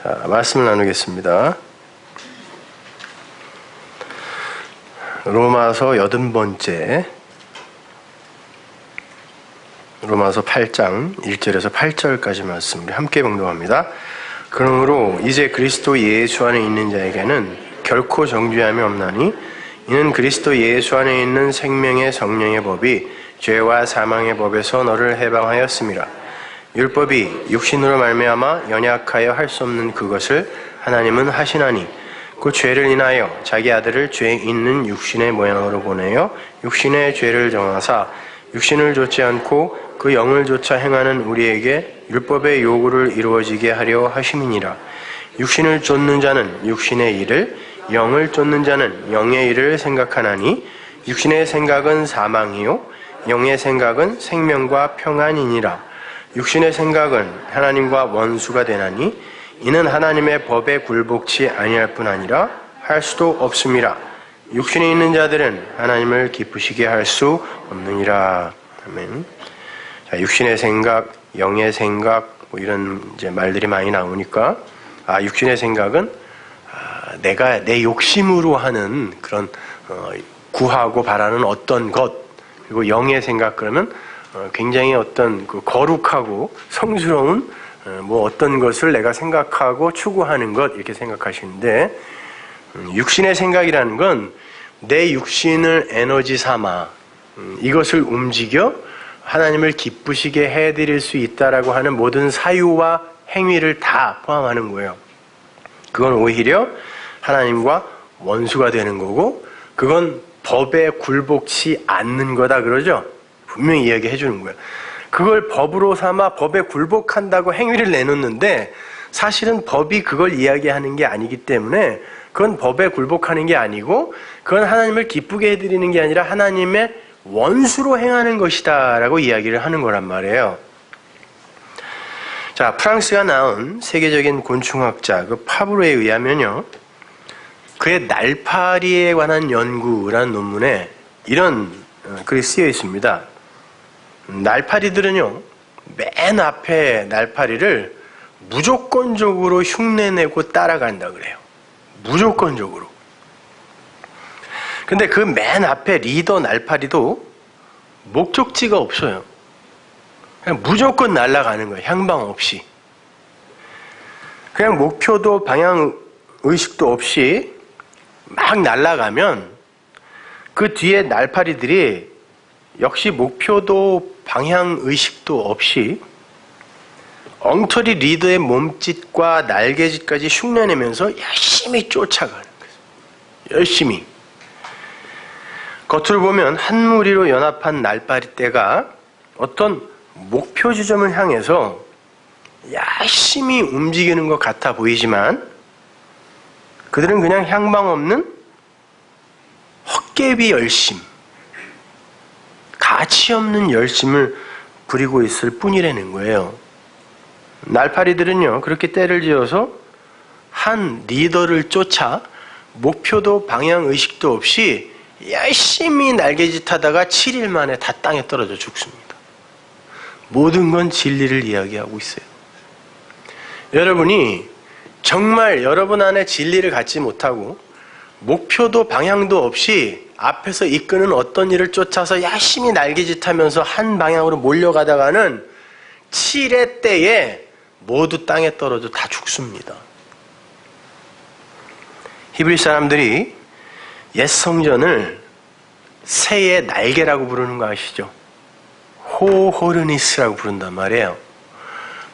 자, 말씀을 나누겠습니다. 로마서 80번째, 로마서 8장 1절에서 8절까지 말씀을 함께 봉독합니다. 그러므로 이제 그리스도 예수 안에 있는 자에게는 결코 정죄함이 없나니 이는 그리스도 예수 안에 있는 생명의 성령의 법이 죄와 사망의 법에서 너를 해방하였음이라. 율법이 육신으로 말미암아 연약하여 할 수 없는 그것을 하나님은 하시나니 그 죄를 인하여 자기 아들을 죄 있는 육신의 모양으로 보내어 육신의 죄를 정하사 육신을 좇지 않고 그 영을 좇아 행하는 우리에게 율법의 요구를 이루어지게 하려 하심이니라. 육신을 좇는 자는 육신의 일을, 영을 좇는 자는 영의 일을 생각하나니 육신의 생각은 사망이요 영의 생각은 생명과 평안이니라. 육신의 생각은 하나님과 원수가 되나니 이는 하나님의 법에 굴복치 아니할 뿐 아니라 할 수도 없음이라. 육신에 있는 자들은 하나님을 기쁘시게 할 수 없느니라. 아멘. 자, 육신의 생각, 영의 생각, 뭐 이런 이제 말들이 많이 나오니까, 육신의 생각은 내가 내 욕심으로 하는 그런 구하고 바라는 어떤 것, 그리고 영의 생각 그러면 굉장히 어떤 그 거룩하고 성스러운 뭐 어떤 것을 내가 생각하고 추구하는 것 이렇게 생각하시는데, 육신의 생각이라는 건 내 육신을 에너지 삼아 이것을 움직여 하나님을 기쁘시게 해드릴 수 있다라고 하는 모든 사유와 행위를 다 포함하는 거예요. 그건 오히려 하나님과 원수가 되는 거고, 그건 법에 굴복치 않는 거다 그러죠. 분명히 이야기해 주는 거예요. 그걸 법으로 삼아 법에 굴복한다고 행위를 내놓는데 사실은 법이 그걸 이야기하는 게 아니기 때문에 그건 법에 굴복하는 게 아니고 그건 하나님을 기쁘게 해드리는 게 아니라 하나님의 원수로 행하는 것이다 라고 이야기를 하는 거란 말이에요. 자, 프랑스가 낳은 세계적인 곤충학자 그 파브르에 의하면요, 그의 날파리에 관한 연구라는 논문에 이런 글이 쓰여 있습니다. 날파리들은요, 맨 앞에 날파리를 무조건적으로 흉내내고 따라간다 그래요. 무조건적으로. 근데 그 맨 앞에 리더 날파리도 목적지가 없어요. 그냥 무조건 날아가는 거예요. 향방 없이. 그냥 목표도 방향 의식도 없이 막 날아가면 그 뒤에 날파리들이 역시 목표도 방향 의식도 없이 엉터리 리더의 몸짓과 날개짓까지 흉내내면서 열심히 쫓아가는 거예요. 열심히. 겉으로 보면 한 무리로 연합한 날파리 떼가 어떤 목표 지점을 향해서 열심히 움직이는 것 같아 보이지만 그들은 그냥 향방 없는 헛개비 열심, 가치 없는 열심을 부리고 있을 뿐이라는 거예요. 날파리들은요, 그렇게 떼를 지어서 한 리더를 쫓아 목표도 방향 의식도 없이 열심히 날개짓 하다가 7일 만에 다 땅에 떨어져 죽습니다. 모든 건 진리를 이야기하고 있어요. 여러분이 정말 여러분 안에 진리를 갖지 못하고 목표도 방향도 없이 앞에서 이끄는 어떤 일을 쫓아서 열심히 날개짓하면서 한 방향으로 몰려가다가는 7회 때에 모두 땅에 떨어져 다 죽습니다. 히브리 사람들이 옛 성전을 새의 날개라고 부르는 거 아시죠? 호호르니스라고 부른단 말이에요.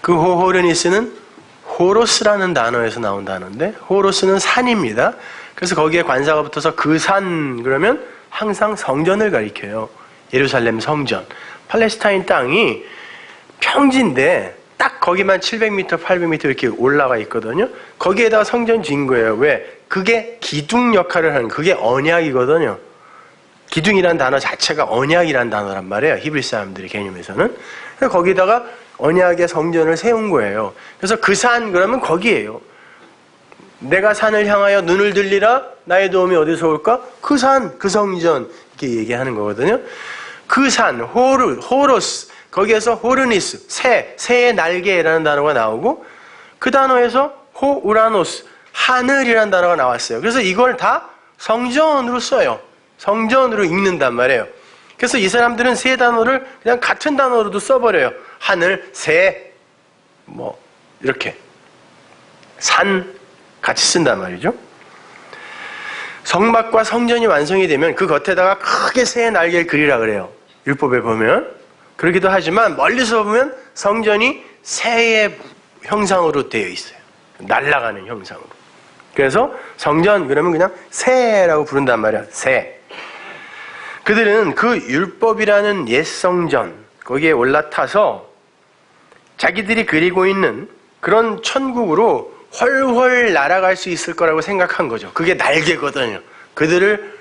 그 호호르니스는 호로스라는 단어에서 나온 단어인데, 호로스는 산입니다. 그래서 거기에 관사가 붙어서 그 산 그러면 항상 성전을 가리켜요. 예루살렘 성전. 팔레스타인 땅이 평지인데 딱 거기만 700m, 800m 이렇게 올라가 있거든요. 거기에다가 성전 지은 거예요. 왜? 그게 기둥 역할을 하는, 그게 언약이거든요. 기둥이란 단어 자체가 언약이란 단어란 말이에요. 히브리 사람들의 개념에서는. 그래서 거기다가 언약의 성전을 세운 거예요. 그래서 그 산 그러면 거기에요. 내가 산을 향하여 눈을 들리라 나의 도움이 어디서 올까? 그 산, 그 성전 이렇게 얘기하는 거거든요. 그 산, 호로스 거기에서 호르니스, 새의 날개라는 단어가 나오고 그 단어에서 호 우라노스, 하늘이라는 단어가 나왔어요. 그래서 이걸 다 성전으로 써요. 성전으로 읽는단 말이에요. 그래서 이 사람들은 세 단어를 그냥 같은 단어로도 써버려요. 하늘, 새, 뭐 이렇게 산 같이 쓴단 말이죠. 성막과 성전이 완성이 되면 그 겉에다가 크게 새의 날개를 그리라 그래요. 율법에 보면. 그러기도 하지만 멀리서 보면 성전이 새의 형상으로 되어 있어요. 날아가는 형상으로. 그래서 성전 그러면 그냥 새라고 부른단 말이야. 새. 그들은 그 율법이라는 옛 성전 거기에 올라타서 자기들이 그리고 있는 그런 천국으로 훨훨 날아갈 수 있을 거라고 생각한 거죠. 그게 날개거든요. 그들을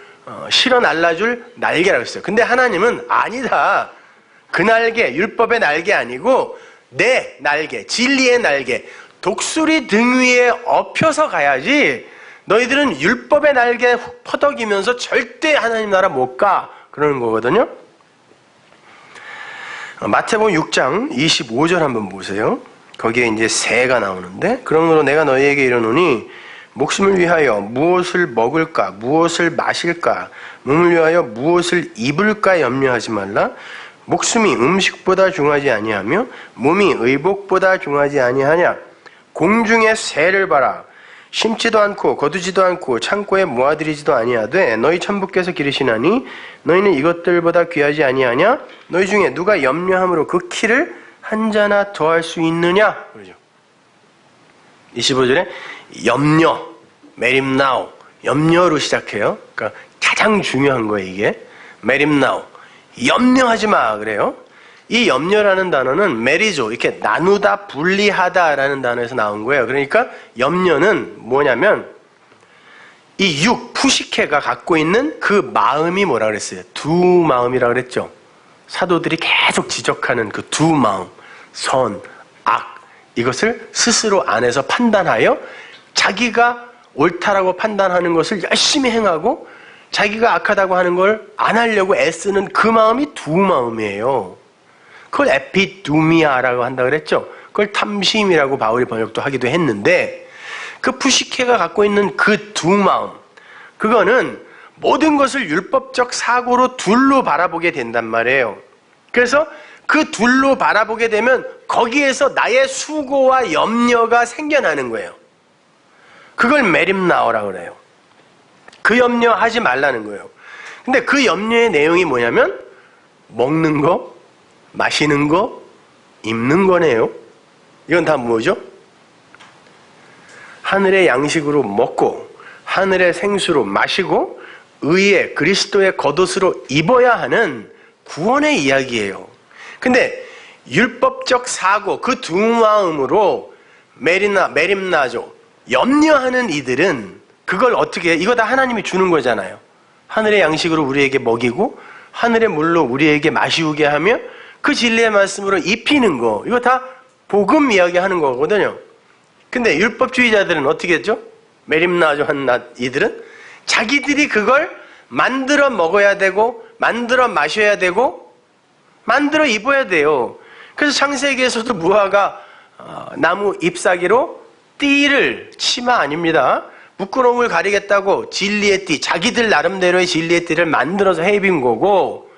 실어 날라줄 날개라고 했어요. 근데 하나님은 아니다. 그 날개, 율법의 날개 아니고 내 날개, 진리의 날개, 독수리 등 위에 엎혀서 가야지 너희들은 율법의 날개 퍼덕이면서 절대 하나님 나라 못 가. 그러는 거거든요. 마태복음 6장 25절 한번 보세요. 거기에 이제 새가 나오는데 그러므로 내가 너희에게 이르노니 목숨을 위하여 무엇을 먹을까 무엇을 마실까 몸을 위하여 무엇을 입을까 염려하지 말라. 목숨이 음식보다 중하지 아니하며 몸이 의복보다 중하지 아니하냐. 공중의 새를 봐라. 심지도 않고 거두지도 않고 창고에 모아들이지도 아니하되 너희 천부께서 기르시나니 너희는 이것들보다 귀하지 아니하냐. 너희 중에 누가 염려함으로 그 키를 한 자나 더할 수 있느냐. 그러죠. 25절에 염려, 메림나우, 염려로 시작해요. 그러니까 가장 중요한 거예요, 이게. 메림나우, 염려하지 마 그래요. 이 염려라는 단어는 메리조, 이렇게 나누다, 분리하다라는 단어에서 나온 거예요. 그러니까 염려는 뭐냐면 이 푸시케가 갖고 있는 그 마음이 뭐라 그랬어요? 두 마음이라 그랬죠. 사도들이 계속 지적하는 그 두 마음, 선, 악, 이것을 스스로 안에서 판단하여 자기가 옳다라고 판단하는 것을 열심히 행하고 자기가 악하다고 하는 걸 안 하려고 애쓰는 그 마음이 두 마음이에요. 그걸 에피두미아라고 한다 그랬죠. 그걸 탐심이라고 바울이 번역도 하기도 했는데 그 푸시케가 갖고 있는 그 두 마음, 그거는 모든 것을 율법적 사고로 둘로 바라보게 된단 말이에요. 그래서 그 둘로 바라보게 되면 거기에서 나의 수고와 염려가 생겨나는 거예요. 그걸 메림나오라고 그래요. 그 염려하지 말라는 거예요. 근데 그 염려의 내용이 뭐냐면 먹는 거, 마시는 거, 입는 거네요. 이건 다 뭐죠? 하늘의 양식으로 먹고 하늘의 생수로 마시고 의의 그리스도의 겉옷으로 입어야 하는 구원의 이야기예요. 근데 율법적 사고 그 두 마음으로 메림나죠. 염려하는 이들은 그걸 어떻게 해? 이거 다 하나님이 주는 거잖아요. 하늘의 양식으로 우리에게 먹이고 하늘의 물로 우리에게 마시우게 하며 그 진리의 말씀으로 입히는 거, 이거 다 복음 이야기하는 거거든요. 근데 율법주의자들은 어떻게 했죠? 메림나죠 한 이들은 자기들이 그걸 만들어 먹어야 되고 만들어 마셔야 되고 만들어 입어야 돼요. 그래서 창세기에서도 무화과 나무 잎사귀로 띠를, 치마 아닙니다, 부끄러움을 가리겠다고 진리의 띠, 자기들 나름대로의 진리의 띠를 만들어서 해입은 거고,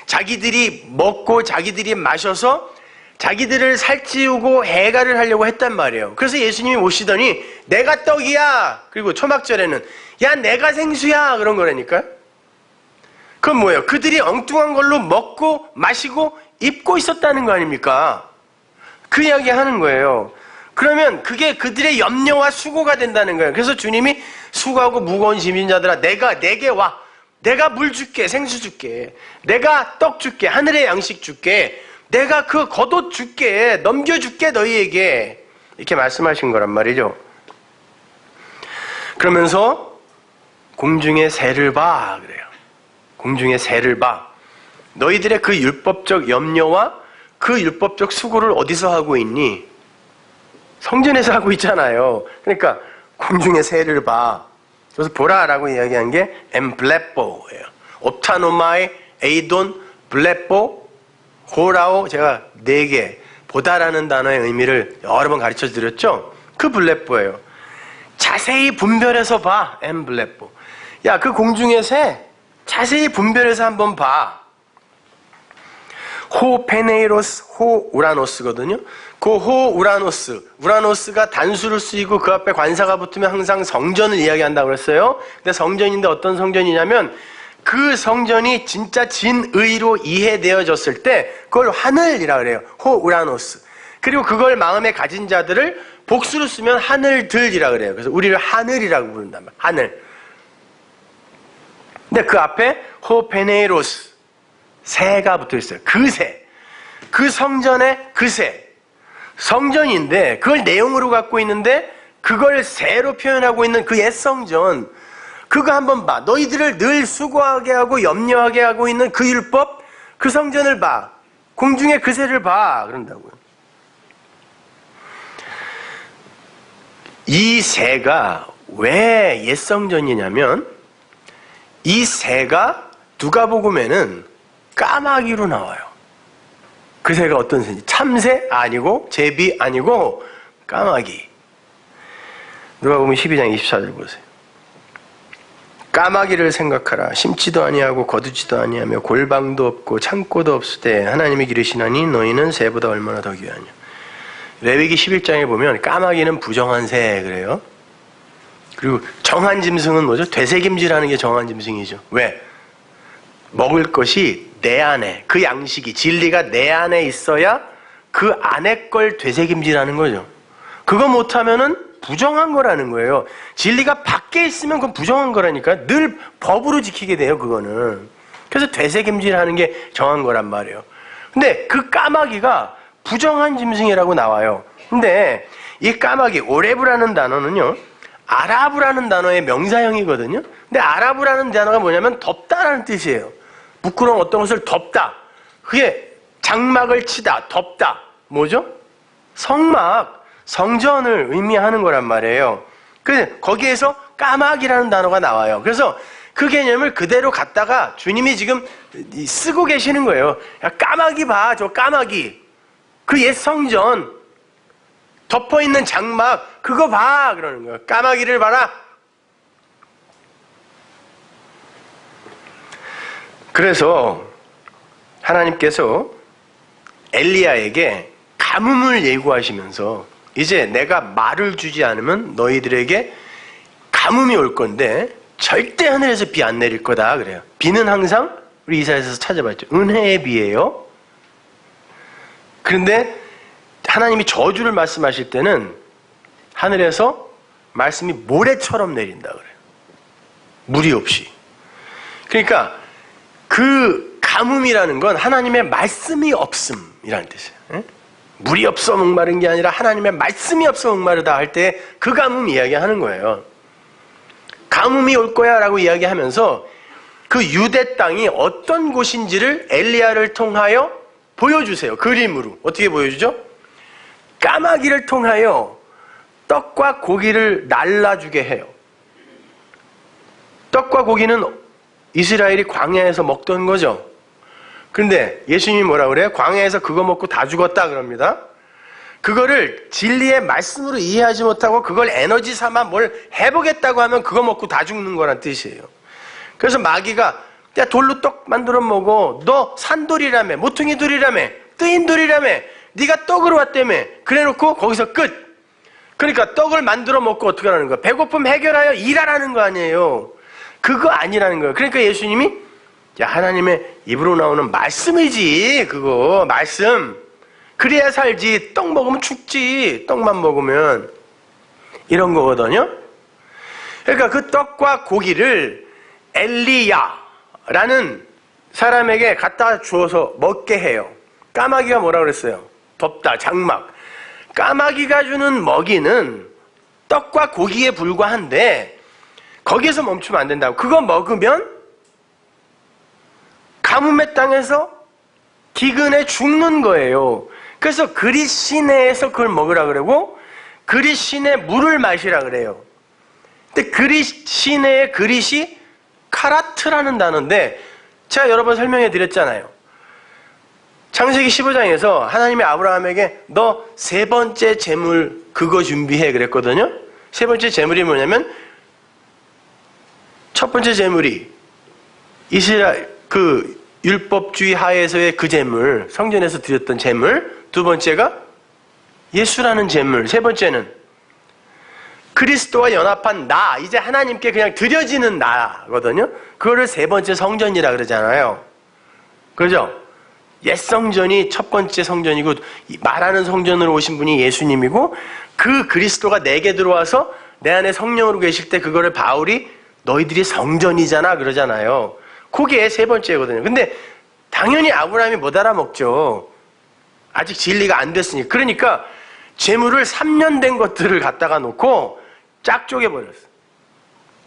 자기들이 먹고 자기들이 마셔서 자기들을 살찌우고 해가를 하려고 했단 말이에요. 그래서 예수님이 오시더니 내가 떡이야, 그리고 초막절에는 야 내가 생수야, 그런 거라니까요. 그건 뭐예요? 그들이 엉뚱한 걸로 먹고 마시고 입고 있었다는 거 아닙니까? 그 이야기 하는 거예요. 그러면 그게 그들의 염려와 수고가 된다는 거예요. 그래서 주님이 수고하고 무거운 짐진 자들아 내게 와, 내가 물 줄게, 생수 줄게, 내가 떡 줄게, 하늘의 양식 줄게, 내가 그 겉옷 줄게, 넘겨줄게 너희에게, 이렇게 말씀하신 거란 말이죠. 그러면서 공중의 새를 봐 그래요. 공중의 새를 봐. 너희들의 그 율법적 염려와 그 율법적 수고를 어디서 하고 있니? 성전에서 하고 있잖아요. 그러니까 공중의 새를 봐. 그래서 보라라고 이야기한 게 엠블레뽀예요. 옵타노마이, 에이돈, 블레뽀, 호라오, 제가 4개 보다라는 단어의 의미를 여러 번 가르쳐 드렸죠. 그 블레뽀예요. 자세히 분별해서 봐. 엠블레뽀. 야, 그 공중의 새 자세히 분별해서 한번 봐. 호 페네이로스, 호 우라노스거든요. 그 호 우라노스, 우라노스가 단수를 쓰이고 그 앞에 관사가 붙으면 항상 성전을 이야기한다고 그랬어요. 근데 성전인데 어떤 성전이냐면 그 성전이 진짜 진의로 이해되어졌을 때 그걸 하늘이라 그래요. 호 우라노스. 그리고 그걸 마음에 가진 자들을 복수로 쓰면 하늘들이라 그래요. 그래서 우리를 하늘이라고 부른단 말이에요. 하늘. 근데 그 앞에 호 페네이로스, 새가 붙어 있어요. 그 새. 그 성전의 그 새. 성전인데 그걸 내용으로 갖고 있는데 그걸 새로 표현하고 있는 그 옛 성전. 그거 한번 봐. 너희들을 늘 수고하게 하고 염려하게 하고 있는 그 율법, 그 성전을 봐. 공중의 그 새를 봐. 그런다고요. 이 새가 왜 옛 성전이냐면 이 새가 누가복음에는 까마귀로 나와요. 그 새가 어떤 새인지. 참새 아니고 제비 아니고 까마귀. 누가복음 12장 24절 보세요. 까마귀를 생각하라. 심지도 아니하고 거두지도 아니하며 골방도 없고 창고도 없을 때 하나님이 기르시나니 너희는 새보다 얼마나 더 귀하냐. 레위기 11장에 보면 까마귀는 부정한 새 그래요. 그리고 정한 짐승은 뭐죠? 되새김질하는 게 정한 짐승이죠. 왜? 먹을 것이 내 안에, 그 양식이, 진리가 내 안에 있어야 그 안에 걸 되새김질하는 거죠. 그거 못하면은 부정한 거라는 거예요. 진리가 밖에 있으면 그건 부정한 거라니까. 늘 법으로 지키게 돼요, 그거는. 그래서 되새김질하는 게 정한 거란 말이에요. 근데 그 까마귀가 부정한 짐승이라고 나와요. 근데 이 까마귀, 오레브라는 단어는요, 아라브라는 단어의 명사형이거든요. 근데 아라브라는 단어가 뭐냐면 덮다라는 뜻이에요. 부끄러운 어떤 것을 덮다. 그게 장막을 치다, 덮다. 뭐죠? 성막, 성전을 의미하는 거란 말이에요. 그래서 거기에서 까마귀라는 단어가 나와요. 그래서 그 개념을 그대로 갖다가 주님이 지금 쓰고 계시는 거예요. 야, 까마귀 봐, 저 까마귀. 그 옛 성전, 덮어있는 장막, 그거 봐! 그러는 거예요. 까마귀를 봐라! 그래서 하나님께서 엘리야에게 가뭄을 예고하시면서 이제 내가 말을 주지 않으면 너희들에게 가뭄이 올 건데 절대 하늘에서 비 안 내릴 거다 그래요. 비는 항상 우리 이사야서에서 찾아봤죠. 은혜의 비예요. 그런데 하나님이 저주를 말씀하실 때는 하늘에서 말씀이 모래처럼 내린다 그래요. 무리 없이. 그러니까 그 가뭄이라는 건 하나님의 말씀이 없음이라는 뜻이에요. 물이 없어 목마른 게 아니라 하나님의 말씀이 없어 목마르다 할 때 그 가뭄 이야기하는 거예요. 가뭄이 올 거야 라고 이야기하면서 그 유대 땅이 어떤 곳인지를 엘리야를 통하여 보여주세요. 그림으로. 어떻게 보여주죠? 까마귀를 통하여 떡과 고기를 날라주게 해요. 떡과 고기는 이스라엘이 광야에서 먹던 거죠. 그런데 예수님이 뭐라 그래요? 광야에서 그거 먹고 다 죽었다 그럽니다. 그거를 진리의 말씀으로 이해하지 못하고 그걸 에너지 삼아 뭘 해보겠다고 하면 그거 먹고 다 죽는 거란 뜻이에요. 그래서 마귀가 야 돌로 떡 만들어 먹어. 너 산돌이라며, 모퉁이 돌이라며, 뜨인 돌이라며, 네가 떡으로 왔다며. 그래놓고 거기서 끝. 그러니까 떡을 만들어 먹고 어떻게 하라는 거야? 배고픔 해결하여 일하라는 거 아니에요. 그거 아니라는 거예요. 그러니까 예수님이 야 하나님의 입으로 나오는 말씀이지. 그거 말씀. 그래야 살지. 떡 먹으면 죽지. 떡만 먹으면. 이런 거거든요. 그러니까 그 떡과 고기를 엘리야라는 사람에게 갖다 주어서 먹게 해요. 까마귀가 뭐라 그랬어요? 덥다, 장막. 까마귀가 주는 먹이는 떡과 고기에 불과한데 거기에서 멈추면 안 된다고. 그거 먹으면 가뭄의 땅에서 기근에 죽는 거예요. 그래서 그릿 시내에서 그걸 먹으라 그러고 그릿 시내 물을 마시라 그래요. 근데 그릿 시내의 그릿이 카라트라는 단어인데 제가 여러 번 설명해 드렸잖아요. 창세기 15장에서 하나님이 아브라함에게 너 세 번째 재물 그거 준비해 그랬거든요. 세 번째 재물이 뭐냐면 첫 번째 재물이 이스라엘 그 율법주의 하에서의 그 재물, 성전에서 드렸던 재물, 두 번째가 예수라는 재물, 세 번째는 그리스도와 연합한 나, 이제 하나님께 그냥 드려지는 나거든요. 그거를 세 번째 성전이라 그러잖아요. 그렇죠? 옛 성전이 첫 번째 성전이고 말하는 성전으로 오신 분이 예수님이고 그 그리스도가 내게 들어와서 내 안에 성령으로 계실 때 그거를 바울이 너희들이 성전이잖아 그러잖아요. 그게 세 번째거든요. 근데 당연히 아브라함이 못 알아먹죠. 아직 진리가 안 됐으니까. 그러니까 재물을 3년 된 것들을 갖다가 놓고 쫙 쪼개버렸어.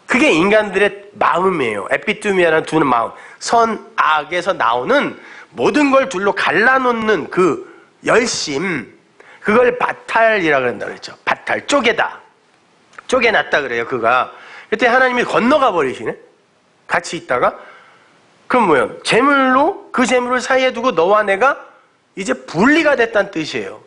그게 인간들의 마음이에요. 에피투미아라는 두 마음. 선, 악에서 나오는 모든 걸 둘로 갈라놓는 그 열심, 그걸 바탈이라고 그런다 그랬죠. 바탈, 쪼개다. 쪼개놨다 그래요, 그가. 그때 하나님이 건너가 버리시네? 같이 있다가. 그럼 뭐예요? 재물로 그 재물을 사이에 두고 너와 내가 이제 분리가 됐다는 뜻이에요.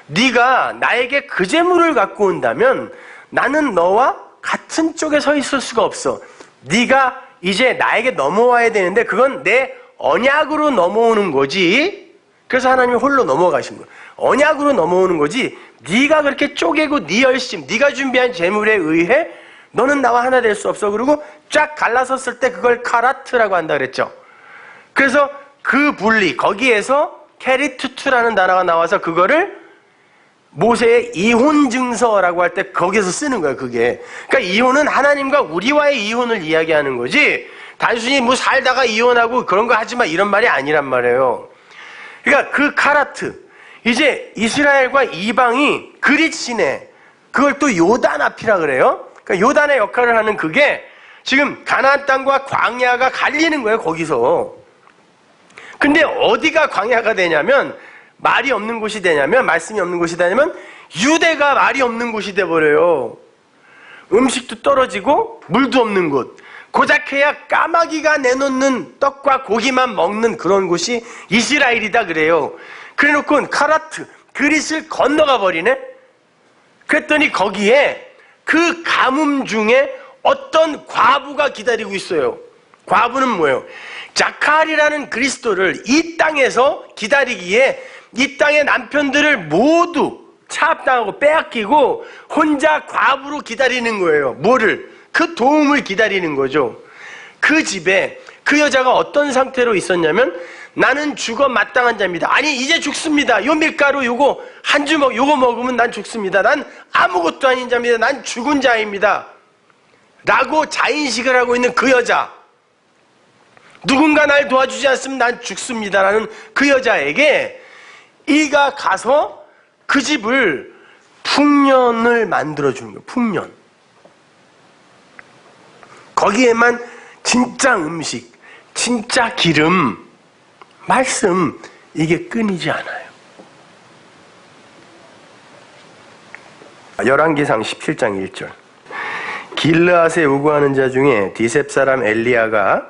네가 나에게 그 재물을 갖고 온다면 나는 너와 같은 쪽에 서 있을 수가 없어. 네가 이제 나에게 넘어와야 되는데 그건 내 언약으로 넘어오는 거지. 그래서 하나님이 홀로 넘어가신 거예요. 언약으로 넘어오는 거지. 네가 그렇게 쪼개고 네 열심, 네가 준비한 재물에 의해 너는 나와 하나 될 수 없어. 그리고 쫙 갈라섰을 때 그걸 카라트라고 한다 그랬죠. 그래서 그 분리, 거기에서 케리투투라는 단어가 나와서 그거를 모세의 이혼 증서라고 할 때 거기서 쓰는 거예요, 그게. 그러니까 이혼은 하나님과 우리와의 이혼을 이야기하는 거지, 단순히 뭐 살다가 이혼하고 그런 거 하지 마 이런 말이 아니란 말이에요. 그러니까 그 카라트, 이제 이스라엘과 이방이 그릿시내, 그걸 또 요단 앞이라 그래요. 그러니까 요단의 역할을 하는 그게 지금 가나안 땅과 광야가 갈리는 거예요, 거기서. 근데 어디가 광야가 되냐면, 말이 없는 곳이 되냐면, 말씀이 없는 곳이 되냐면 유대가 말이 없는 곳이 돼버려요. 음식도 떨어지고 물도 없는 곳. 고작해야 까마귀가 내놓는 떡과 고기만 먹는 그런 곳이 이스라엘이다 그래요. 그래놓고 카라트, 그릿을 건너가 버리네. 그랬더니 거기에 그 가뭄 중에 어떤 과부가 기다리고 있어요. 과부는 뭐예요? 자칼이라는 그리스도를 이 땅에서 기다리기에 이 땅의 남편들을 모두 차압당하고 빼앗기고 혼자 과부로 기다리는 거예요. 뭐를? 그 도움을 기다리는 거죠. 그 집에 그 여자가 어떤 상태로 있었냐면, 나는 죽어 마땅한 자입니다. 아니 이제 죽습니다. 요 밀가루 요거 한 주먹 요거 먹으면 난 죽습니다. 난 아무것도 아닌 자입니다. 난 죽은 자입니다. 라고 자인식을 하고 있는 그 여자, 누군가 날 도와주지 않으면 난 죽습니다 라는 그 여자에게 이가 가서 그 집을 풍년을 만들어주는 거예요. 풍년. 거기에만 진짜 음식, 진짜 기름, 말씀, 이게 끊이지 않아요. 열왕기상 17장 1절. 길르앗에 우구하는 자 중에 디셉 사람 엘리야가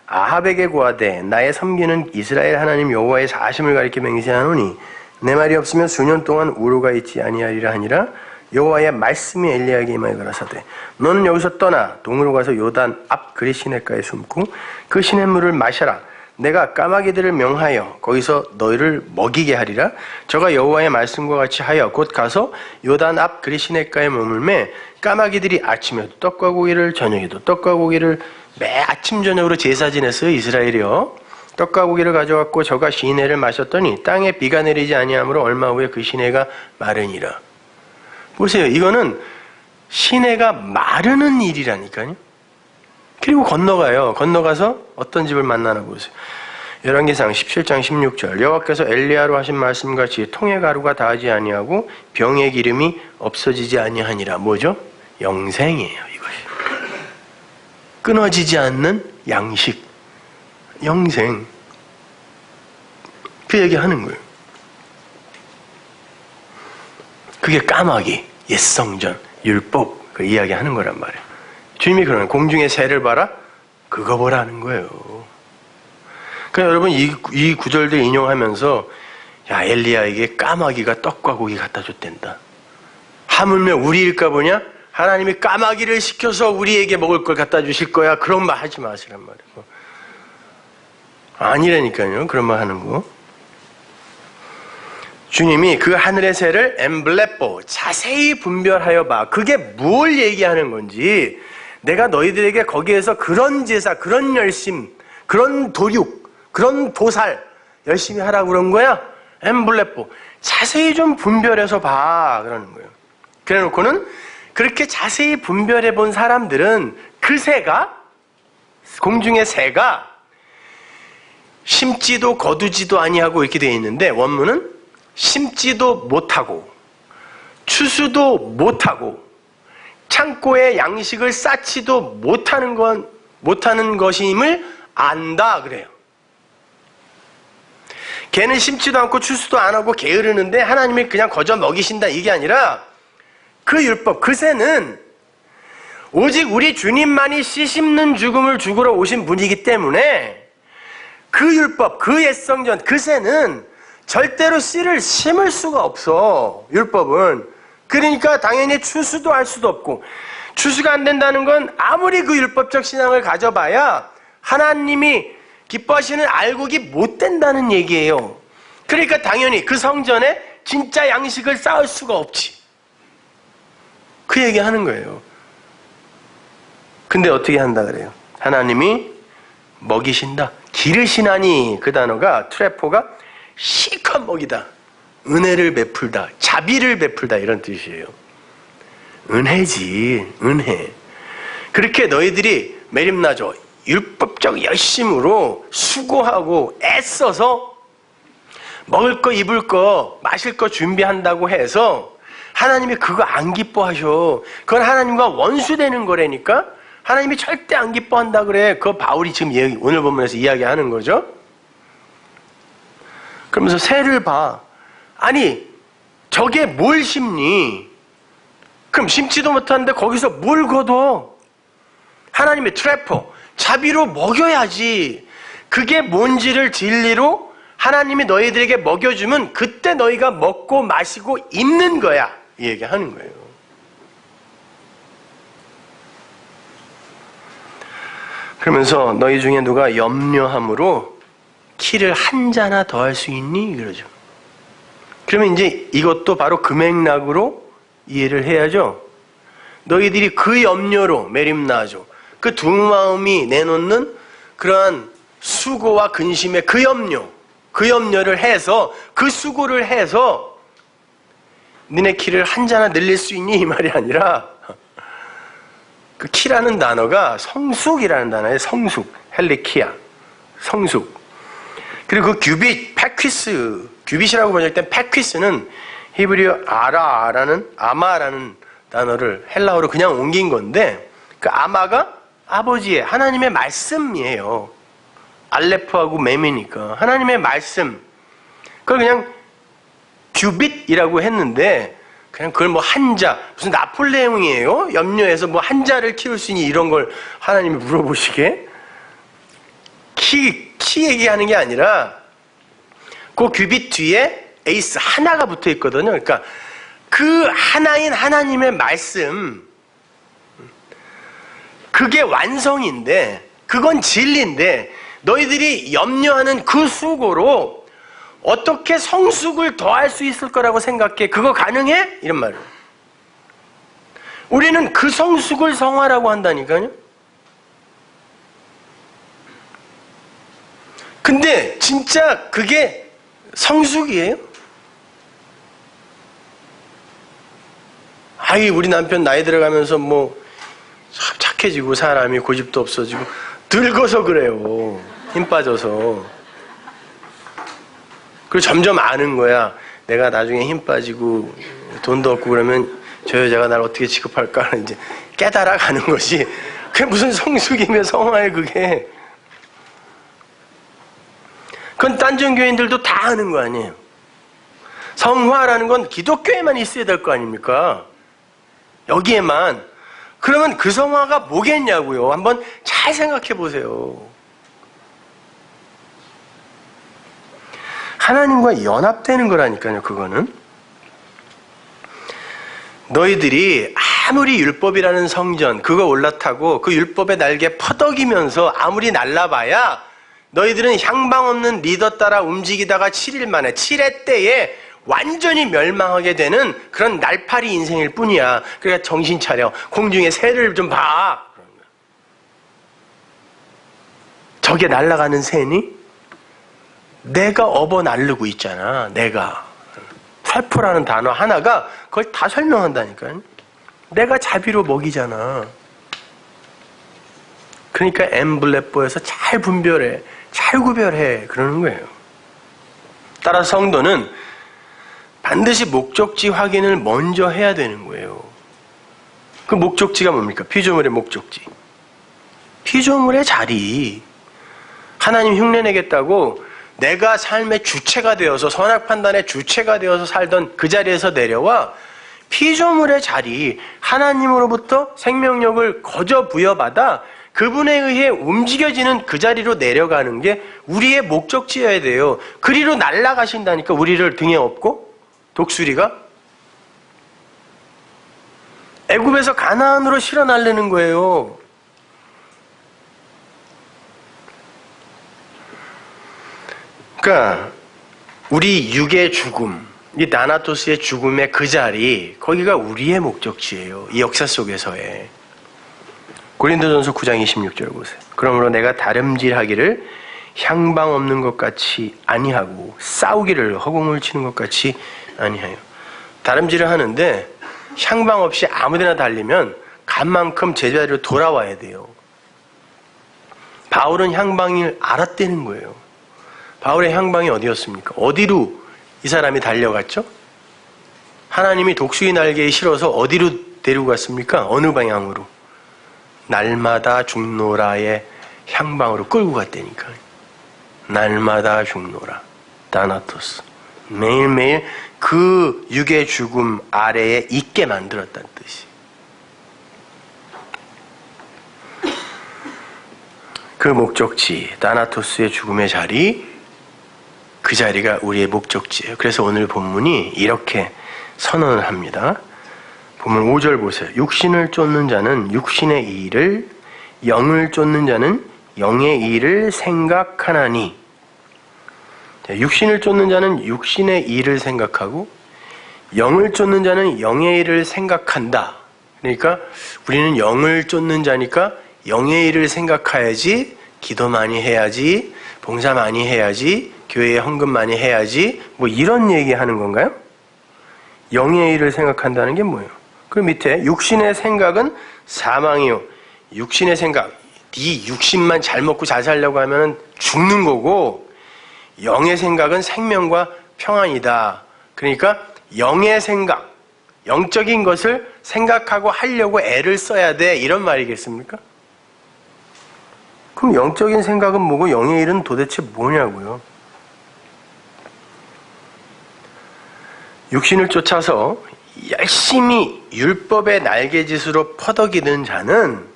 아합에게 고하되 나의 섬기는 이스라엘 하나님 여호와의 사심을 가리켜 맹세하노니 내 말이 없으면 수년 동안 우루가 있지 아니하리라 하니라. 여호와의 말씀이 엘리야에게 임하여 가라사대 너는 여기서 떠나 동으로 가서 요단 앞 그릿 시냇가에 숨고 그 시냇물을 마셔라. 내가 까마귀들을 명하여 거기서 너희를 먹이게 하리라. 저가 여호와의 말씀과 같이 하여 곧 가서 요단 앞 그릿 시냇가에 머물매 까마귀들이 아침에도 떡과 고기를 저녁에도 떡과 고기를 매 아침 저녁으로 제사 지냈어요. 이스라엘이요. 떡과 고기를 가져왔고 저가 시내를 마셨더니 땅에 비가 내리지 아니하므로 얼마 후에 그 시내가 마르니라. 보세요. 이거는 시내가 마르는 일이라니까요. 그리고 건너가요. 건너가서 어떤 집을 만나나 보세요. 열왕기상 17장 16절. 여호와께서 엘리야로 하신 말씀같이 통의 가루가 다하지 아니하고 병의 기름이 없어지지 아니하니라. 뭐죠? 영생이에요. 이것이. 끊어지지 않는 양식. 영생. 그 얘기하는 거예요. 그게 까마귀, 옛성전, 율법, 그 이야기하는 거란 말이에요. 주님이 그러는 공중의 새를 봐라? 그거 보라는 거예요. 그러니까 여러분 이 구절들 인용하면서 야, 엘리야에게 까마귀가 떡과 고기 갖다 줬댄다. 하물며 우리일까 보냐? 하나님이 까마귀를 시켜서 우리에게 먹을 걸 갖다 주실 거야. 그런 말 하지 마시란 말이에요. 아니라니까요. 그런 말 하는 거. 주님이 그 하늘의 새를 엠블레포, 자세히 분별하여 봐. 그게 뭘 얘기하는 건지, 내가 너희들에게 거기에서 그런 제사, 그런 열심, 그런 도륙, 그런 도살 열심히 하라고 그런 거야. 엠블레포, 자세히 좀 분별해서 봐. 그러는 거예요. 그래 놓고는 그렇게 자세히 분별해 본 사람들은 그 새가, 공중의 새가 심지도 거두지도 아니하고 이렇게 되어 있는데, 원문은 심지도 못하고 추수도 못하고 창고에 양식을 쌓지도 못하는 것임을 안다 그래요. 걔는 심지도 않고 추수도 안 하고 게으르는데 하나님이 그냥 거저 먹이신다 이게 아니라, 그 율법, 그 새는 오직 우리 주님만이 씨 씹는 죽음을 죽으러 오신 분이기 때문에 그 율법, 그 옛성전, 그 새는 절대로 씨를 심을 수가 없어. 율법은. 그러니까 당연히 추수도 할 수도 없고, 추수가 안 된다는 건 아무리 그 율법적 신앙을 가져봐야 하나님이 기뻐하시는 알곡이 못 된다는 얘기예요. 그러니까 당연히 그 성전에 진짜 양식을 쌓을 수가 없지. 그 얘기하는 거예요. 근데 어떻게 한다 그래요? 하나님이 먹이신다. 기르시나니, 그 단어가 트레포가 실컷 먹이다, 은혜를 베풀다, 자비를 베풀다 이런 뜻이에요. 은혜지, 은혜. 그렇게 너희들이 메림나죠, 율법적 열심으로 수고하고 애써서 먹을 거, 입을 거, 마실 거 준비한다고 해서 하나님이 그거 안 기뻐하셔. 그건 하나님과 원수되는 거라니까. 하나님이 절대 안 기뻐한다 그래. 그거 바울이 지금 오늘 본문에서 이야기하는 거죠. 그러면서 새를 봐. 아니, 저게 뭘 심니? 그럼 심지도 못하는데 거기서 뭘 거둬? 하나님의 트래퍼, 자비로 먹여야지. 그게 뭔지를 진리로 하나님이 너희들에게 먹여주면 그때 너희가 먹고 마시고 입는 거야. 이 얘기하는 거예요. 그러면서 너희 중에 누가 염려함으로 키를 한 자나 더 할 수 있니? 그러죠. 그러면 이제 이것도 바로 그 맥락으로 이해를 해야죠. 너희들이 그 염려로 메림나죠. 그 두 마음이 내놓는 그러한 수고와 근심의 그 염려를 해서, 그 수고를 해서 너네 키를 한 자나 늘릴 수 있니? 이 말이 아니라, 그 키라는 단어가 성숙이라는 단어예요. 성숙, 헬리키아, 성숙. 그리고 그 규빗, 패퀴스, 규빗이라고 번역된 패퀴스는 히브리어 아마라는 단어를 헬라어로 그냥 옮긴 건데, 그 아마가 아버지의 하나님의 말씀이에요. 알레프하고 mem이니까 하나님의 말씀. 그걸 그냥 규빗이라고 했는데, 그냥 그걸 뭐 한자, 무슨 나폴레옹이에요? 염려해서 뭐 한자를 키울 수 있니? 이런 걸 하나님이 물어보시게? 키 얘기하는 게 아니라 그 규빗 뒤에 에이스 하나가 붙어 있거든요. 그러니까 그 하나인 하나님의 말씀, 그게 완성인데, 그건 진리인데, 너희들이 염려하는 그 수고로 어떻게 성숙을 더할 수 있을 거라고 생각해? 그거 가능해? 이런 말을. 우리는 그 성숙을 성화라고 한다니까요. 근데 진짜 그게 성숙이에요? 아이, 우리 남편 나이 들어가면서 뭐 착해지고 사람이 고집도 없어지고 늙어서 그래요. 힘 빠져서. 그리고 점점 아는 거야. 내가 나중에 힘 빠지고 돈도 없고 그러면 저 여자가 날 어떻게 취급할까 하는 이제 깨달아가는 것이, 그게 무슨 성숙이며 성화에 그게. 그건 딴전 교인들도 다 아는 거 아니에요. 성화라는 건 기독교에만 있어야 될 거 아닙니까? 여기에만. 그러면 그 성화가 뭐겠냐고요. 한번 잘 생각해 보세요. 하나님과 연합되는 거라니까요, 그거는. 너희들이 아무리 율법이라는 성전 그거 올라타고 그 율법의 날개 퍼덕이면서 아무리 날라봐야 너희들은 향방 없는 리더 따라 움직이다가 7일 만에 7회 때에 완전히 멸망하게 되는 그런 날파리 인생일 뿐이야. 그러니까 정신 차려. 공중의 새를 좀 봐. 저게 날아가는 새니? 내가 업어 날르고 있잖아. 내가. 살포라는 단어 하나가 그걸 다 설명한다니까요. 내가 자비로 먹이잖아. 그러니까 엠블레뽀에서 잘 분별해. 잘 구별해. 그러는 거예요. 따라서 성도는 반드시 목적지 확인을 먼저 해야 되는 거예요. 그 목적지가 뭡니까? 피조물의 목적지. 피조물의 자리. 하나님 흉내내겠다고 내가 삶의 주체가 되어서 선악 판단의 주체가 되어서 살던 그 자리에서 내려와 피조물의 자리, 하나님으로부터 생명력을 거저 부여받아 그분에 의해 움직여지는 그 자리로 내려가는 게 우리의 목적지여야 돼요. 그리로 날아가신다니까, 우리를 등에 업고. 독수리가 애굽에서 가나안으로 실어 날리는 거예요. 그러니까 우리 육의 죽음, 이 나나토스의 죽음의 그 자리, 거기가 우리의 목적지예요. 이 역사 속에서의. 고린도전서 9장 26절 보세요. 그러므로 내가 다름질하기를 향방 없는 것 같이 아니하고 싸우기를 허공을 치는 것 같이 아니하여. 다름질을 하는데 향방 없이 아무데나 달리면 간만큼 제자리로 돌아와야 돼요. 바울은 향방을 알았다는 거예요. 바울의 향방이 어디였습니까? 어디로 이 사람이 달려갔죠? 하나님이 독수리 날개에 실어서 어디로 데리고 갔습니까? 어느 방향으로? 날마다 죽노라의 향방으로 끌고 갔다니까. 날마다 죽노라. 다나토스. 매일매일 그 육의 죽음 아래에 있게 만들었다는 뜻이. 그 목적지, 다나토스의 죽음의 자리, 그 자리가 우리의 목적지예요. 그래서 오늘 본문이 이렇게 선언을 합니다. 본문 5절 보세요. 육신을 쫓는 자는 육신의 일을, 영을 쫓는 자는 영의 일을 생각하나니. 육신을 쫓는 자는 육신의 일을 생각하고 영을 쫓는 자는 영의 일을 생각한다. 그러니까 우리는 영을 쫓는 자니까 영의 일을 생각해야지, 기도 많이 해야지, 봉사 많이 해야지, 교회에 헌금 많이 해야지, 뭐 이런 얘기하는 건가요? 영의 일을 생각한다는 게 뭐예요? 그 밑에 육신의 생각은 사망이요. 육신의 생각, 네 육신만 잘 먹고 잘 살려고 하면 죽는 거고, 영의 생각은 생명과 평안이다. 그러니까 영의 생각, 영적인 것을 생각하고 하려고 애를 써야 돼, 이런 말이겠습니까? 그럼 영적인 생각은 뭐고 영의 일은 도대체 뭐냐고요? 육신을 쫓아서 열심히 율법의 날개짓으로 퍼덕이는 자는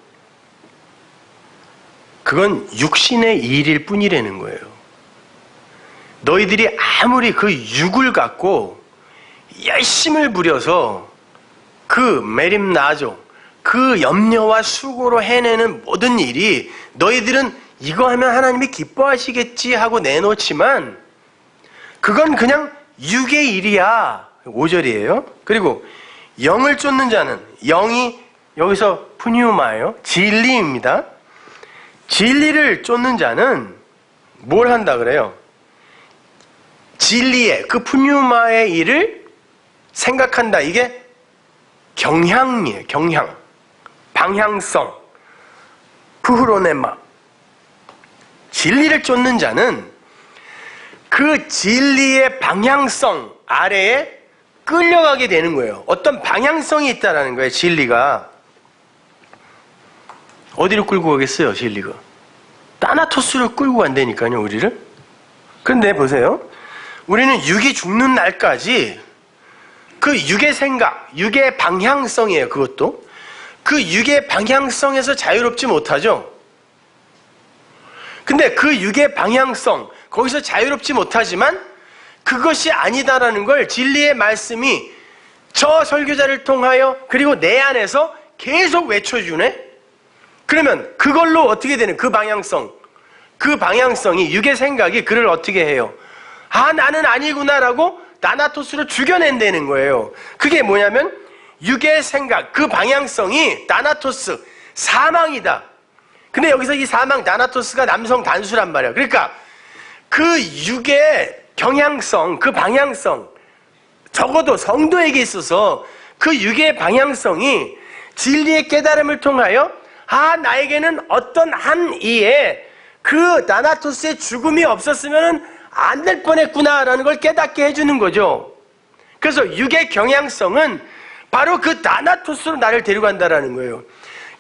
그건 육신의 일일 뿐이라는 거예요. 너희들이 아무리 그 육을 갖고 열심을 부려서 그 메림나조, 그 염려와 수고로 해내는 모든 일이 너희들은 이거 하면 하나님이 기뻐하시겠지 하고 내놓지만 그건 그냥 육의 일이야. 5절이에요. 그리고 영을 쫓는 자는, 영이 여기서 푸니우마예요. 진리입니다. 진리를 쫓는 자는 뭘 한다 그래요? 진리의 그 푸니우마의 일을 생각한다. 이게 경향이에요. 경향. 방향성. 푸흐로네마. 진리를 쫓는 자는 그 진리의 방향성 아래에 끌려가게 되는 거예요. 어떤 방향성이 있다라는 거예요. 진리가. 어디로 끌고 가겠어요? 진리가. 따나토스로 끌고 간다니까요. 우리를. 그런데 보세요. 우리는 육이 죽는 날까지 그 육의 생각, 육의 방향성이에요. 그것도. 그 육의 방향성에서 자유롭지 못하죠. 근데 그 육의 방향성, 거기서 자유롭지 못하지만 그것이 아니다라는 걸 진리의 말씀이 저 설교자를 통하여 그리고 내 안에서 계속 외쳐주네. 그러면 그걸로 어떻게 되는 그 방향성이 육의 생각이 그를 어떻게 해요? 아, 나는 아니구나라고 나나토스로 죽여낸다는 거예요. 그게 뭐냐면 육의 생각, 그 방향성이 나나토스, 사망이다. 근데 여기서 이 사망, 나나토스가 남성 단수란 말이야. 그러니까 그 육의 경향성, 그 방향성, 적어도 성도에게 있어서 그 육의 방향성이 진리의 깨달음을 통하여 아, 나에게는 어떤 한 이에 그 나나토스의 죽음이 없었으면 안 될 뻔했구나라는 걸 깨닫게 해주는 거죠. 그래서 육의 경향성은 바로 그 나나토스로 나를 데려간다라는 거예요.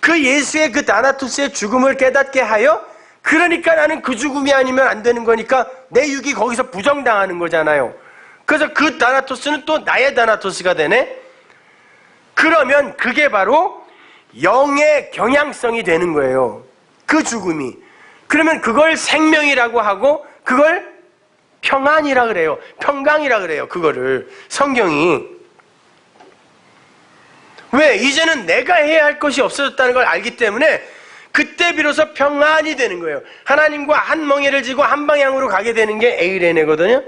그 예수의 그 나나토스의 죽음을 깨닫게 하여 그러니까 나는 그 죽음이 아니면 안 되는 거니까 내 육이 거기서 부정당하는 거잖아요. 그래서 그 나나토스는 또 나의 나나토스가 되네. 그러면 그게 바로 영의 경향성이 되는 거예요. 그 죽음이. 그러면 그걸 생명이라고 하고 그걸 평안이라 그래요. 평강이라 그래요. 그거를 성경이. 왜? 이제는 내가 해야 할 것이 없어졌다는 걸 알기 때문에 그때 비로소 평안이 되는 거예요. 하나님과 한 멍에를 지고 한 방향으로 가게 되는 게 에이레네거든요.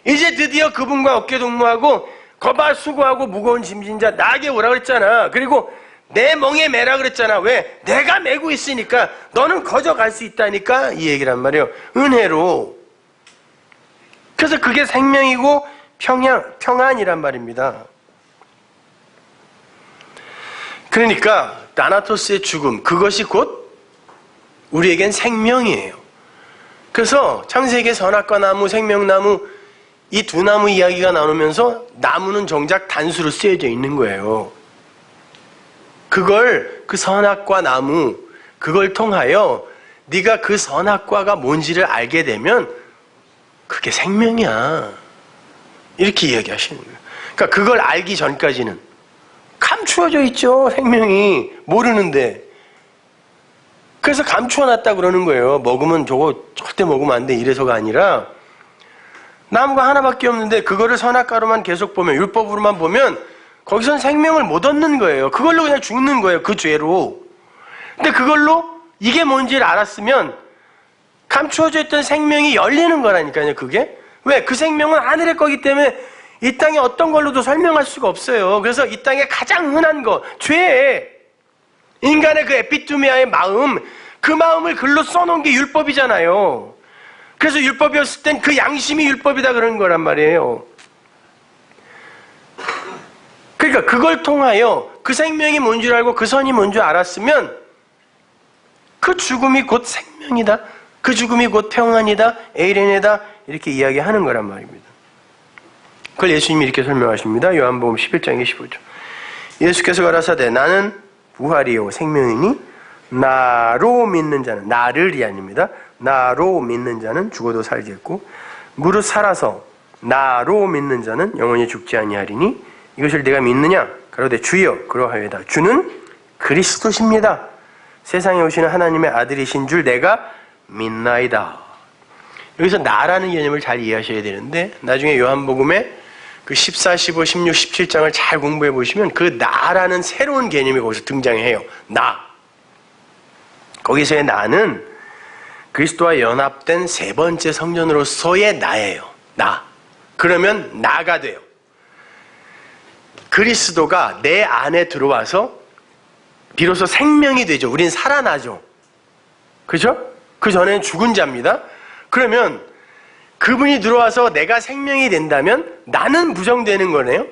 이제 드디어 그분과 어깨 동무하고 거봐 수고하고 무거운 짐진 자 나에게 오라 그랬잖아. 그리고 내 멍에 매라 그랬잖아. 왜? 내가 메고 있으니까 너는 거저 갈 수 있다니까 이 얘기란 말이에요. 은혜로. 그래서 그게 생명이고 평안이란 말입니다. 그러니까 나나토스의 죽음, 그것이 곧 우리에겐 생명이에요. 그래서 창세기의 선악과 나무, 생명나무 이 두 나무 이야기가 나오면서 나무는 정작 단수로 쓰여져 있는 거예요. 그걸 그 선악과 나무 그걸 통하여 네가 그 선악과가 뭔지를 알게 되면 그게 생명이야. 이렇게 이야기하시는 거예요. 그러니까 그걸 알기 전까지는 감추어져 있죠. 생명이 모르는데. 그래서 감추어놨다 그러는 거예요. 먹으면 저거 절대 먹으면 안 돼 이래서가 아니라 나무가 하나밖에 없는데 그거를 선악과로만 계속 보면 율법으로만 보면 거기선 생명을 못 얻는 거예요. 그걸로 그냥 죽는 거예요. 그 죄로. 근데 그걸로 이게 뭔지를 알았으면 감추어져 있던 생명이 열리는 거라니까요. 그게. 왜? 그 생명은 하늘의 거기 때문에 이 땅에 어떤 걸로도 설명할 수가 없어요. 그래서 이 땅에 가장 흔한 거, 죄. 인간의 그 에피투미아의 마음, 그 마음을 글로 써놓은 게 율법이잖아요. 그래서 율법이었을 땐 그 양심이 율법이다 그러는 거란 말이에요. 그러니까 그걸 통하여 그 생명이 뭔 줄 알고 그 선이 뭔 줄 알았으면 그 죽음이 곧 생명이다. 그 죽음이 곧 평안이다. 에이레네다. 이렇게 이야기하는 거란 말입니다. 그걸 예수님이 이렇게 설명하십니다. 요한복음 11장 25절. 예수께서 가라사대 나는 부활이요 생명이니 나로 믿는 자는 나를이 아닙니다. 나로 믿는 자는 죽어도 살겠고 무릇 살아서 나로 믿는 자는 영원히 죽지 아니하리니 이것을 내가 믿느냐? 가로되 주여 그러하여다. 주는 그리스도십니다. 세상에 오시는 하나님의 아들이신 줄 내가 믿나이다. 여기서 나라는 개념을 잘 이해하셔야 되는데 나중에 요한복음에 그 14, 15, 16, 17장을 잘 공부해 보시면 그 나라는 새로운 개념이 거기서 등장해요. 나. 거기서의 나는 그리스도와 연합된 세 번째 성전으로서의 나예요. 나. 그러면 나가 돼요. 그리스도가 내 안에 들어와서 비로소 생명이 되죠. 우린 살아나죠. 그죠? 그 전에는 죽은 자입니다. 그러면 그분이 들어와서 내가 생명이 된다면 나는 부정되는 거네요.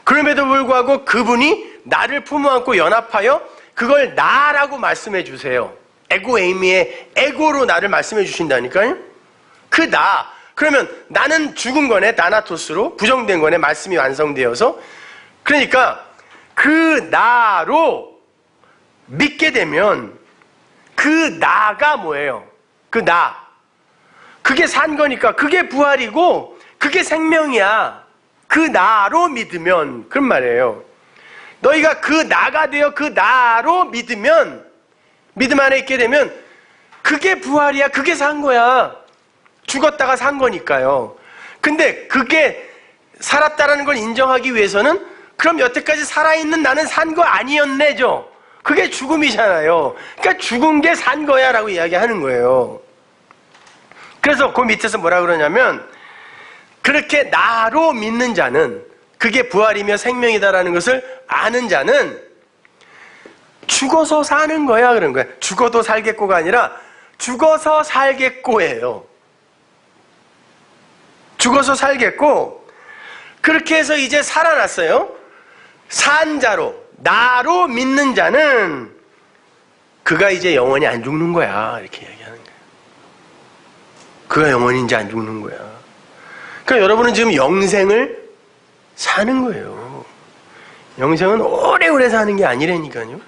그럼에도 불구하고 그분이 나를 품어안고 연합하여 그걸 나라고 말씀해 주세요. 에고에이미의 에고로 나를 말씀해 주신다니까요. 그 나. 그러면 나는 죽은 거네. 나나토스로 부정된 거네. 말씀이 완성되어서. 그러니까 그 나로 믿게 되면 그 나가 뭐예요? 그 나. 그게 산 거니까 그게 부활이고 그게 생명이야. 그 나로 믿으면 그런 말이에요. 너희가 그 나가 되어 그 나로 믿으면 믿음 안에 있게 되면 그게 부활이야. 그게 산 거야. 죽었다가 산 거니까요. 근데 그게 살았다라는 걸 인정하기 위해서는 그럼 여태까지 살아있는 나는 산 거 아니었네죠. 그게 죽음이잖아요. 그러니까 죽은 게 산 거야 라고 이야기하는 거예요. 그래서 그 밑에서 뭐라 그러냐면 그렇게 나로 믿는 자는 그게 부활이며 생명이다라는 것을 아는 자는 죽어서 사는 거야 그런 거야. 죽어도 살겠고가 아니라 죽어서 살겠고예요. 죽어서 살겠고 그렇게 해서 이제 살아났어요. 산 자로 나로 믿는 자는 그가 이제 영원히 안 죽는 거야 이렇게 얘기하는 거예요. 그가 영원히 이제 안 죽는 거야. 그러니까 여러분은 지금 영생을 사는 거예요. 영생은 오래오래 사는 게 아니라니까요.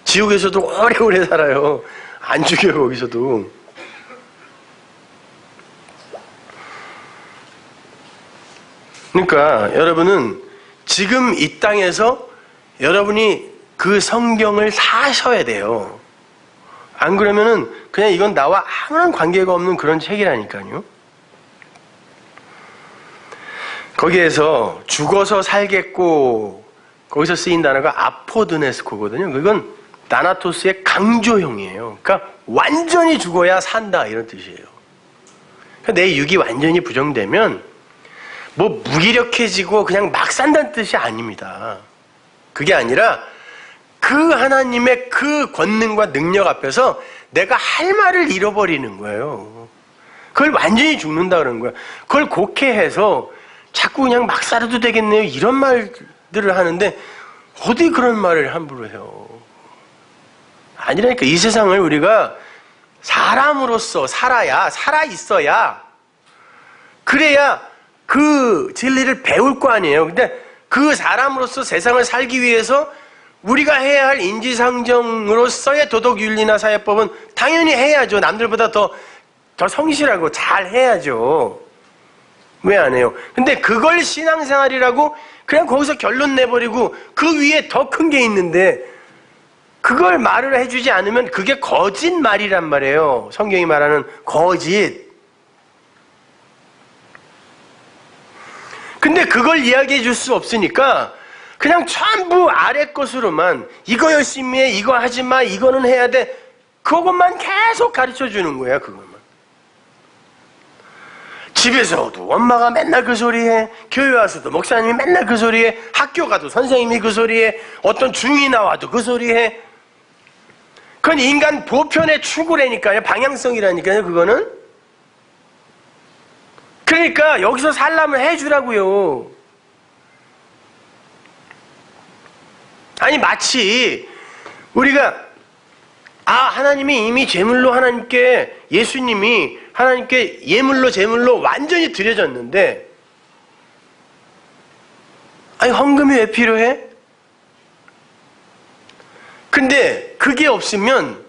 지옥에서도 오래오래 살아요. 안 죽여요 거기서도. 그러니까 여러분은 지금 이 땅에서 여러분이 그 성경을 사셔야 돼요. 안 그러면은 그냥 이건 나와 아무런 관계가 없는 그런 책이라니까요. 거기에서 죽어서 살겠고 거기서 쓰인 단어가 아포드네스코거든요. 그건 나나토스의 강조형이에요. 그러니까 완전히 죽어야 산다 이런 뜻이에요. 그러니까 내 육이 완전히 부정되면 뭐 무기력해지고 그냥 막 산다는 뜻이 아닙니다. 그게 아니라 그 하나님의 그 권능과 능력 앞에서 내가 할 말을 잃어버리는 거예요. 그걸 완전히 죽는다 그런 거예요. 그걸 곡해해서 자꾸 그냥 막 살아도 되겠네요 이런 말들을 하는데 어디 그런 말을 함부로 해요. 아니라니까. 이 세상을 우리가 사람으로서 살아 있어야 그래야 그 진리를 배울 거 아니에요. 근데 그 사람으로서 세상을 살기 위해서 우리가 해야 할 인지상정으로서의 도덕윤리나 사회법은 당연히 해야죠. 남들보다 더 성실하고 잘 해야죠. 왜 안 해요? 근데 그걸 신앙생활이라고 그냥 거기서 결론 내버리고 그 위에 더 큰 게 있는데 그걸 말을 해주지 않으면 그게 거짓말이란 말이에요. 성경이 말하는 거짓. 근데 그걸 이야기해 줄 수 없으니까 그냥 전부 아래 것으로만 이거 열심히 해, 이거 하지 마, 이거는 해야 돼. 그것만 계속 가르쳐 주는 거야, 그것만. 집에서도 엄마가 맨날 그 소리해, 교회 와서도 목사님이 맨날 그 소리해, 학교 가도 선생님이 그 소리해, 어떤 중이 나와도 그 소리해. 그건 인간 보편의 추구라니까요. 방향성이라니까요, 그거는. 그러니까 여기서 살려면 해주라고요. 아니 마치 우리가 하나님이 이미 제물로 예수님이 하나님께 예물로 제물로 완전히 드려졌는데 아니 헌금이 왜 필요해? 근데 그게 없으면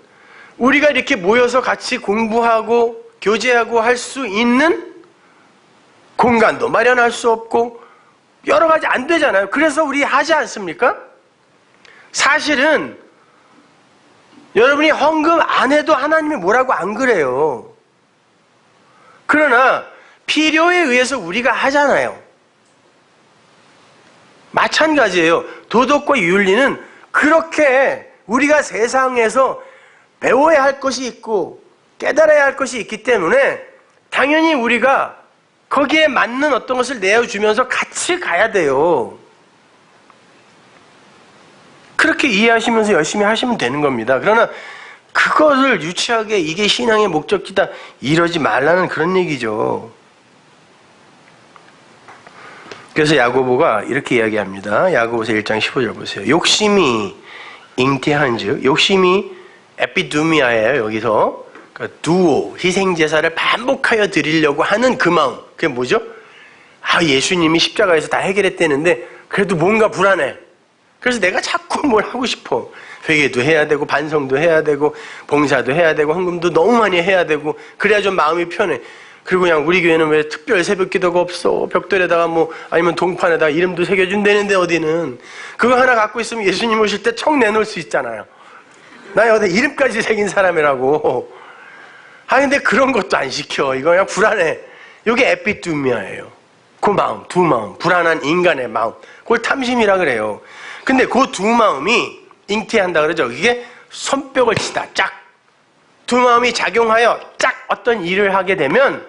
우리가 이렇게 모여서 같이 공부하고 교제하고 할 수 있는 공간도 마련할 수 없고 여러 가지 안 되잖아요. 그래서 우리 하지 않습니까? 사실은 여러분이 헌금 안 해도 하나님이 뭐라고 안 그래요. 그러나 필요에 의해서 우리가 하잖아요. 마찬가지예요. 도덕과 윤리는 그렇게 우리가 세상에서 배워야 할 것이 있고 깨달아야 할 것이 있기 때문에 당연히 우리가 거기에 맞는 어떤 것을 내어주면서 같이 가야 돼요. 그렇게 이해하시면서 열심히 하시면 되는 겁니다. 그러나 그것을 유치하게 이게 신앙의 목적이다 이러지 말라는 그런 얘기죠. 그래서 야고보가 이렇게 이야기합니다. 야고보서 1장 15절 보세요. 욕심이 잉태한즉, 욕심이 에피두미아예요. 여기서 그러니까 두오, 희생제사를 반복하여 드리려고 하는 그 마음. 그게 뭐죠? 예수님이 십자가에서 다 해결했다는데 그래도 뭔가 불안해. 그래서 내가 자꾸 뭘 하고 싶어. 회개도 해야 되고 반성도 해야 되고 봉사도 해야 되고 헌금도 너무 많이 해야 되고 그래야 좀 마음이 편해. 그리고 그냥 우리 교회는 왜 특별 새벽기도가 없어. 벽돌에다가 아니면 동판에다가 이름도 새겨준다는데 어디는. 그거 하나 갖고 있으면 예수님 오실 때 청 내놓을 수 있잖아요. 나 여기 이름까지 새긴 사람이라고. 근데 그런 것도 안 시켜. 이거 그냥 불안해. 이게 에피두미아예요. 그 마음, 두 마음, 불안한 인간의 마음. 그걸 탐심이라 그래요. 근데 그 두 마음이 잉태한다 그러죠. 이게 손뼉을 치다, 짝. 두 마음이 작용하여 짝 어떤 일을 하게 되면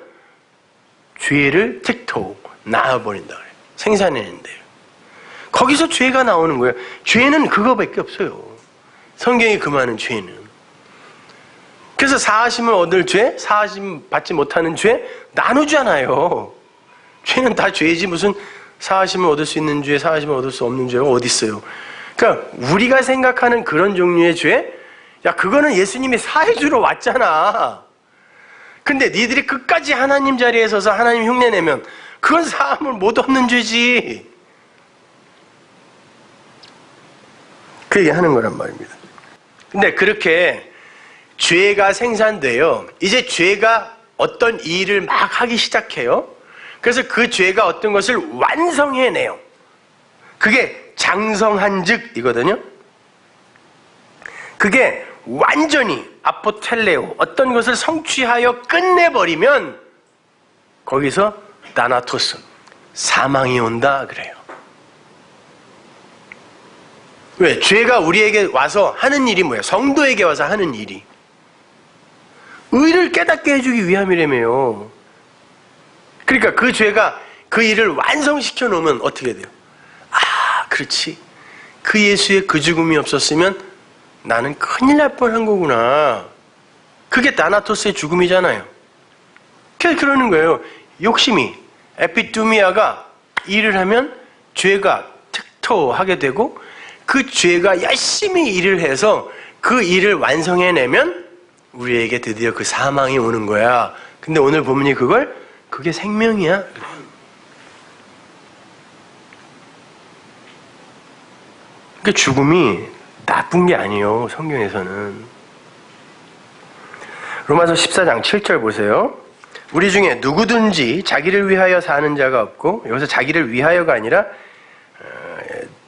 죄를 틱톡 낳아버린다 그래요. 생산해낸대요. 거기서 죄가 나오는 거예요. 죄는 그거밖에 없어요. 성경이 금하는 죄는. 그래서 사하심을 얻을 죄, 사하심 받지 못하는 죄 나누잖아요. 죄는 다 죄지 무슨 사하심을 얻을 수 있는 죄, 사하심을 얻을 수 없는 죄가 어디 있어요. 그러니까 우리가 생각하는 그런 종류의 죄, 야 그거는 예수님이 사해주러 왔잖아. 근데 니들이 끝까지 하나님 자리에 서서 하나님 흉내내면 그건 사함을 못 얻는 죄지. 그 얘기 하는 거란 말입니다. 근데 그렇게 죄가 생산돼요. 이제 죄가 어떤 일을 막 하기 시작해요. 그래서 그 죄가 어떤 것을 완성해내요. 그게 장성한즉이거든요. 그게 완전히 아포텔레오, 어떤 것을 성취하여 끝내버리면 거기서 다나토스, 사망이 온다 그래요. 왜? 죄가 우리에게 와서 하는 일이 뭐예요? 성도에게 와서 하는 일이 의를 깨닫게 해주기 위함이라며요. 그러니까 그 죄가 그 일을 완성시켜 놓으면 어떻게 돼요? 아, 그렇지. 그 예수의 그 죽음이 없었으면 나는 큰일 날 뻔한 거구나. 그게 다나토스의 죽음이잖아요. 그래서 그러는 거예요. 욕심이, 에피두미아가 일을 하면 죄가 틱토하게 되고 그 죄가 열심히 일을 해서 그 일을 완성해내면 우리에게 드디어 그 사망이 오는 거야. 근데 오늘 본문이 그게 생명이야. 그러니까 죽음이 나쁜 게 아니에요. 성경에서는. 로마서 14장 7절 보세요. 우리 중에 누구든지 자기를 위하여 사는 자가 없고, 여기서 자기를 위하여가 아니라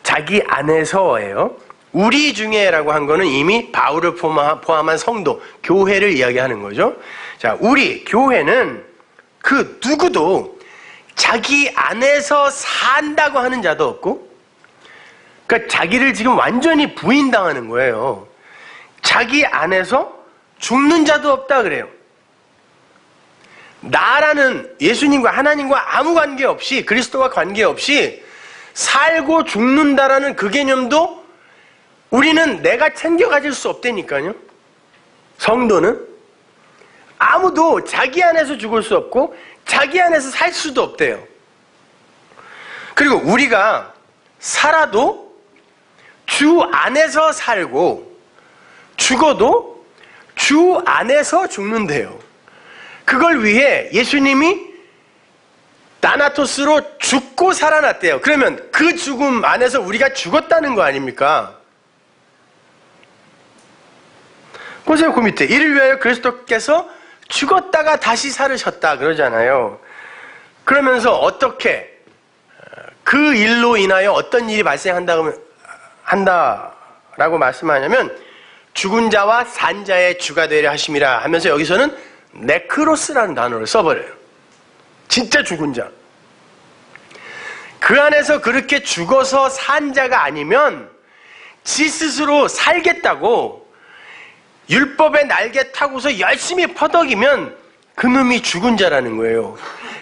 자기 안에서예요. 우리 중에라고 한 거는 이미 바울을 포함한 성도, 교회를 이야기하는 거죠. 자, 우리 교회는 그 누구도 자기 안에서 산다고 하는 자도 없고, 그러니까 자기를 지금 완전히 부인당하는 거예요. 자기 안에서 죽는 자도 없다 그래요. 나라는 예수님과 하나님과 아무 관계없이, 그리스도와 관계없이 살고 죽는다라는 그 개념도 우리는 내가 챙겨 가질 수 없다니까요. 성도는 아무도 자기 안에서 죽을 수 없고 자기 안에서 살 수도 없대요. 그리고 우리가 살아도 주 안에서 살고 죽어도 주 안에서 죽는데요. 그걸 위해 예수님이 다나토스로 죽고 살아났대요. 그러면 그 죽음 안에서 우리가 죽었다는 거 아닙니까? 보세요, 그 밑에. 이를 위하여 그리스도께서 죽었다가 다시 살으셨다 그러잖아요. 그러면서 어떻게 그 일로 인하여 어떤 일이 한다라고 말씀하냐면 죽은 자와 산 자의 주가 되려 하심이라 하면서 여기서는 네크로스라는 단어를 써버려요. 진짜 죽은 자. 그 안에서 그렇게 죽어서 산 자가 아니면 지 스스로 살겠다고 율법의 날개 타고서 열심히 퍼덕이면 그놈이 죽은 자라는 거예요.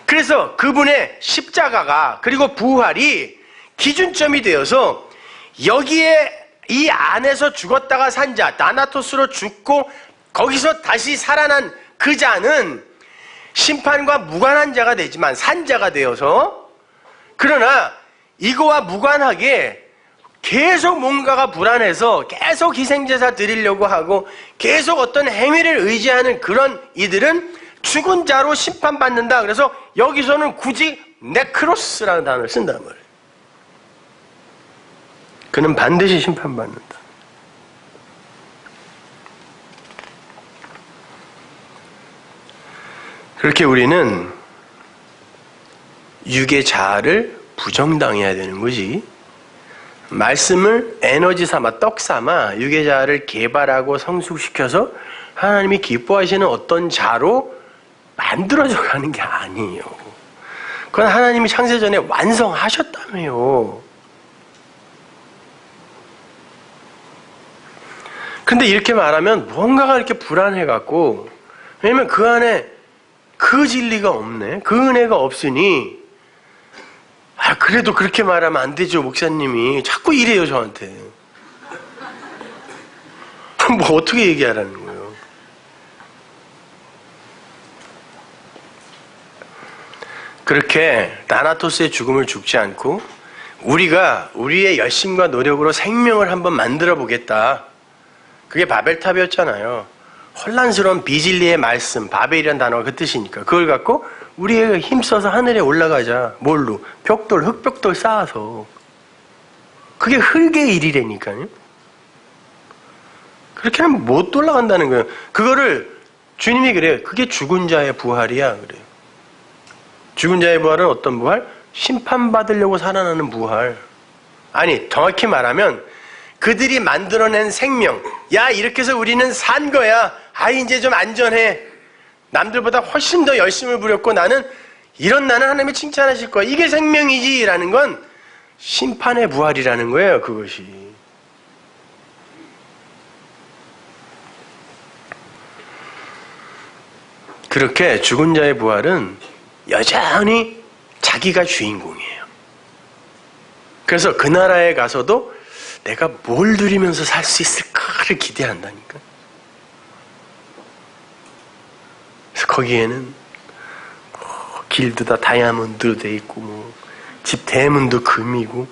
그래서 그분의 십자가가 그리고 부활이 기준점이 되어서 여기에 이 안에서 죽었다가 산 자, 다나토스로 죽고 거기서 다시 살아난 그 자는 심판과 무관한 자가 되지만 산 자가 되어서, 그러나 이거와 무관하게 계속 뭔가가 불안해서 계속 희생제사 드리려고 하고 계속 어떤 행위를 의지하는 그런 이들은 죽은 자로 심판받는다. 그래서 여기서는 굳이 네크로스라는 단어를 쓴단 말이에요. 그는 반드시 심판받는다. 그렇게 우리는 육의 자아를 부정당해야 되는 거지. 말씀을 에너지 삼아, 떡 삼아 육의 자아를 개발하고 성숙시켜서 하나님이 기뻐하시는 어떤 자로 만들어져 가는 게 아니에요. 그건 하나님이 창세전에 완성하셨다며요. 근데 이렇게 말하면 뭔가가 이렇게 불안해갖고, 왜냐면 그 안에 그 진리가 없네. 그 은혜가 없으니, 그래도 그렇게 말하면 안 되죠, 목사님이. 자꾸 이래요, 저한테. 뭐 어떻게 얘기하라는 거예요. 그렇게 다나토스의 죽음을 죽지 않고 우리가 우리의 열심과 노력으로 생명을 한번 만들어 보겠다. 그게 바벨탑이었잖아요. 혼란스러운 비진리의 말씀, 바벨이란 단어가 그 뜻이니까 그걸 갖고 우리가 힘써서 하늘에 올라가자. 뭘로? 벽돌, 흙벽돌 쌓아서. 그게 흙의 일이라니까요. 그렇게 하면 못 올라간다는 거예요. 그거를 주님이 그래요. 그게 죽은 자의 부활이야 그래요. 죽은 자의 부활은 어떤 부활? 심판받으려고 살아나는 부활. 아니, 정확히 말하면 그들이 만들어낸 생명. 야, 이렇게 해서 우리는 산 거야. 이제 좀 안전해. 남들보다 훨씬 더 열심을 부렸고 나는 하나님이 칭찬하실 거야. 이게 생명이지 라는 건 심판의 부활이라는 거예요. 그것이. 그렇게 죽은 자의 부활은 여전히 자기가 주인공이에요. 그래서 그 나라에 가서도 내가 뭘 누리면서 살 수 있을까를 기대한다니까. 그래서 거기에는 길도 다 다이아몬드로 돼 있고 집 대문도 금이고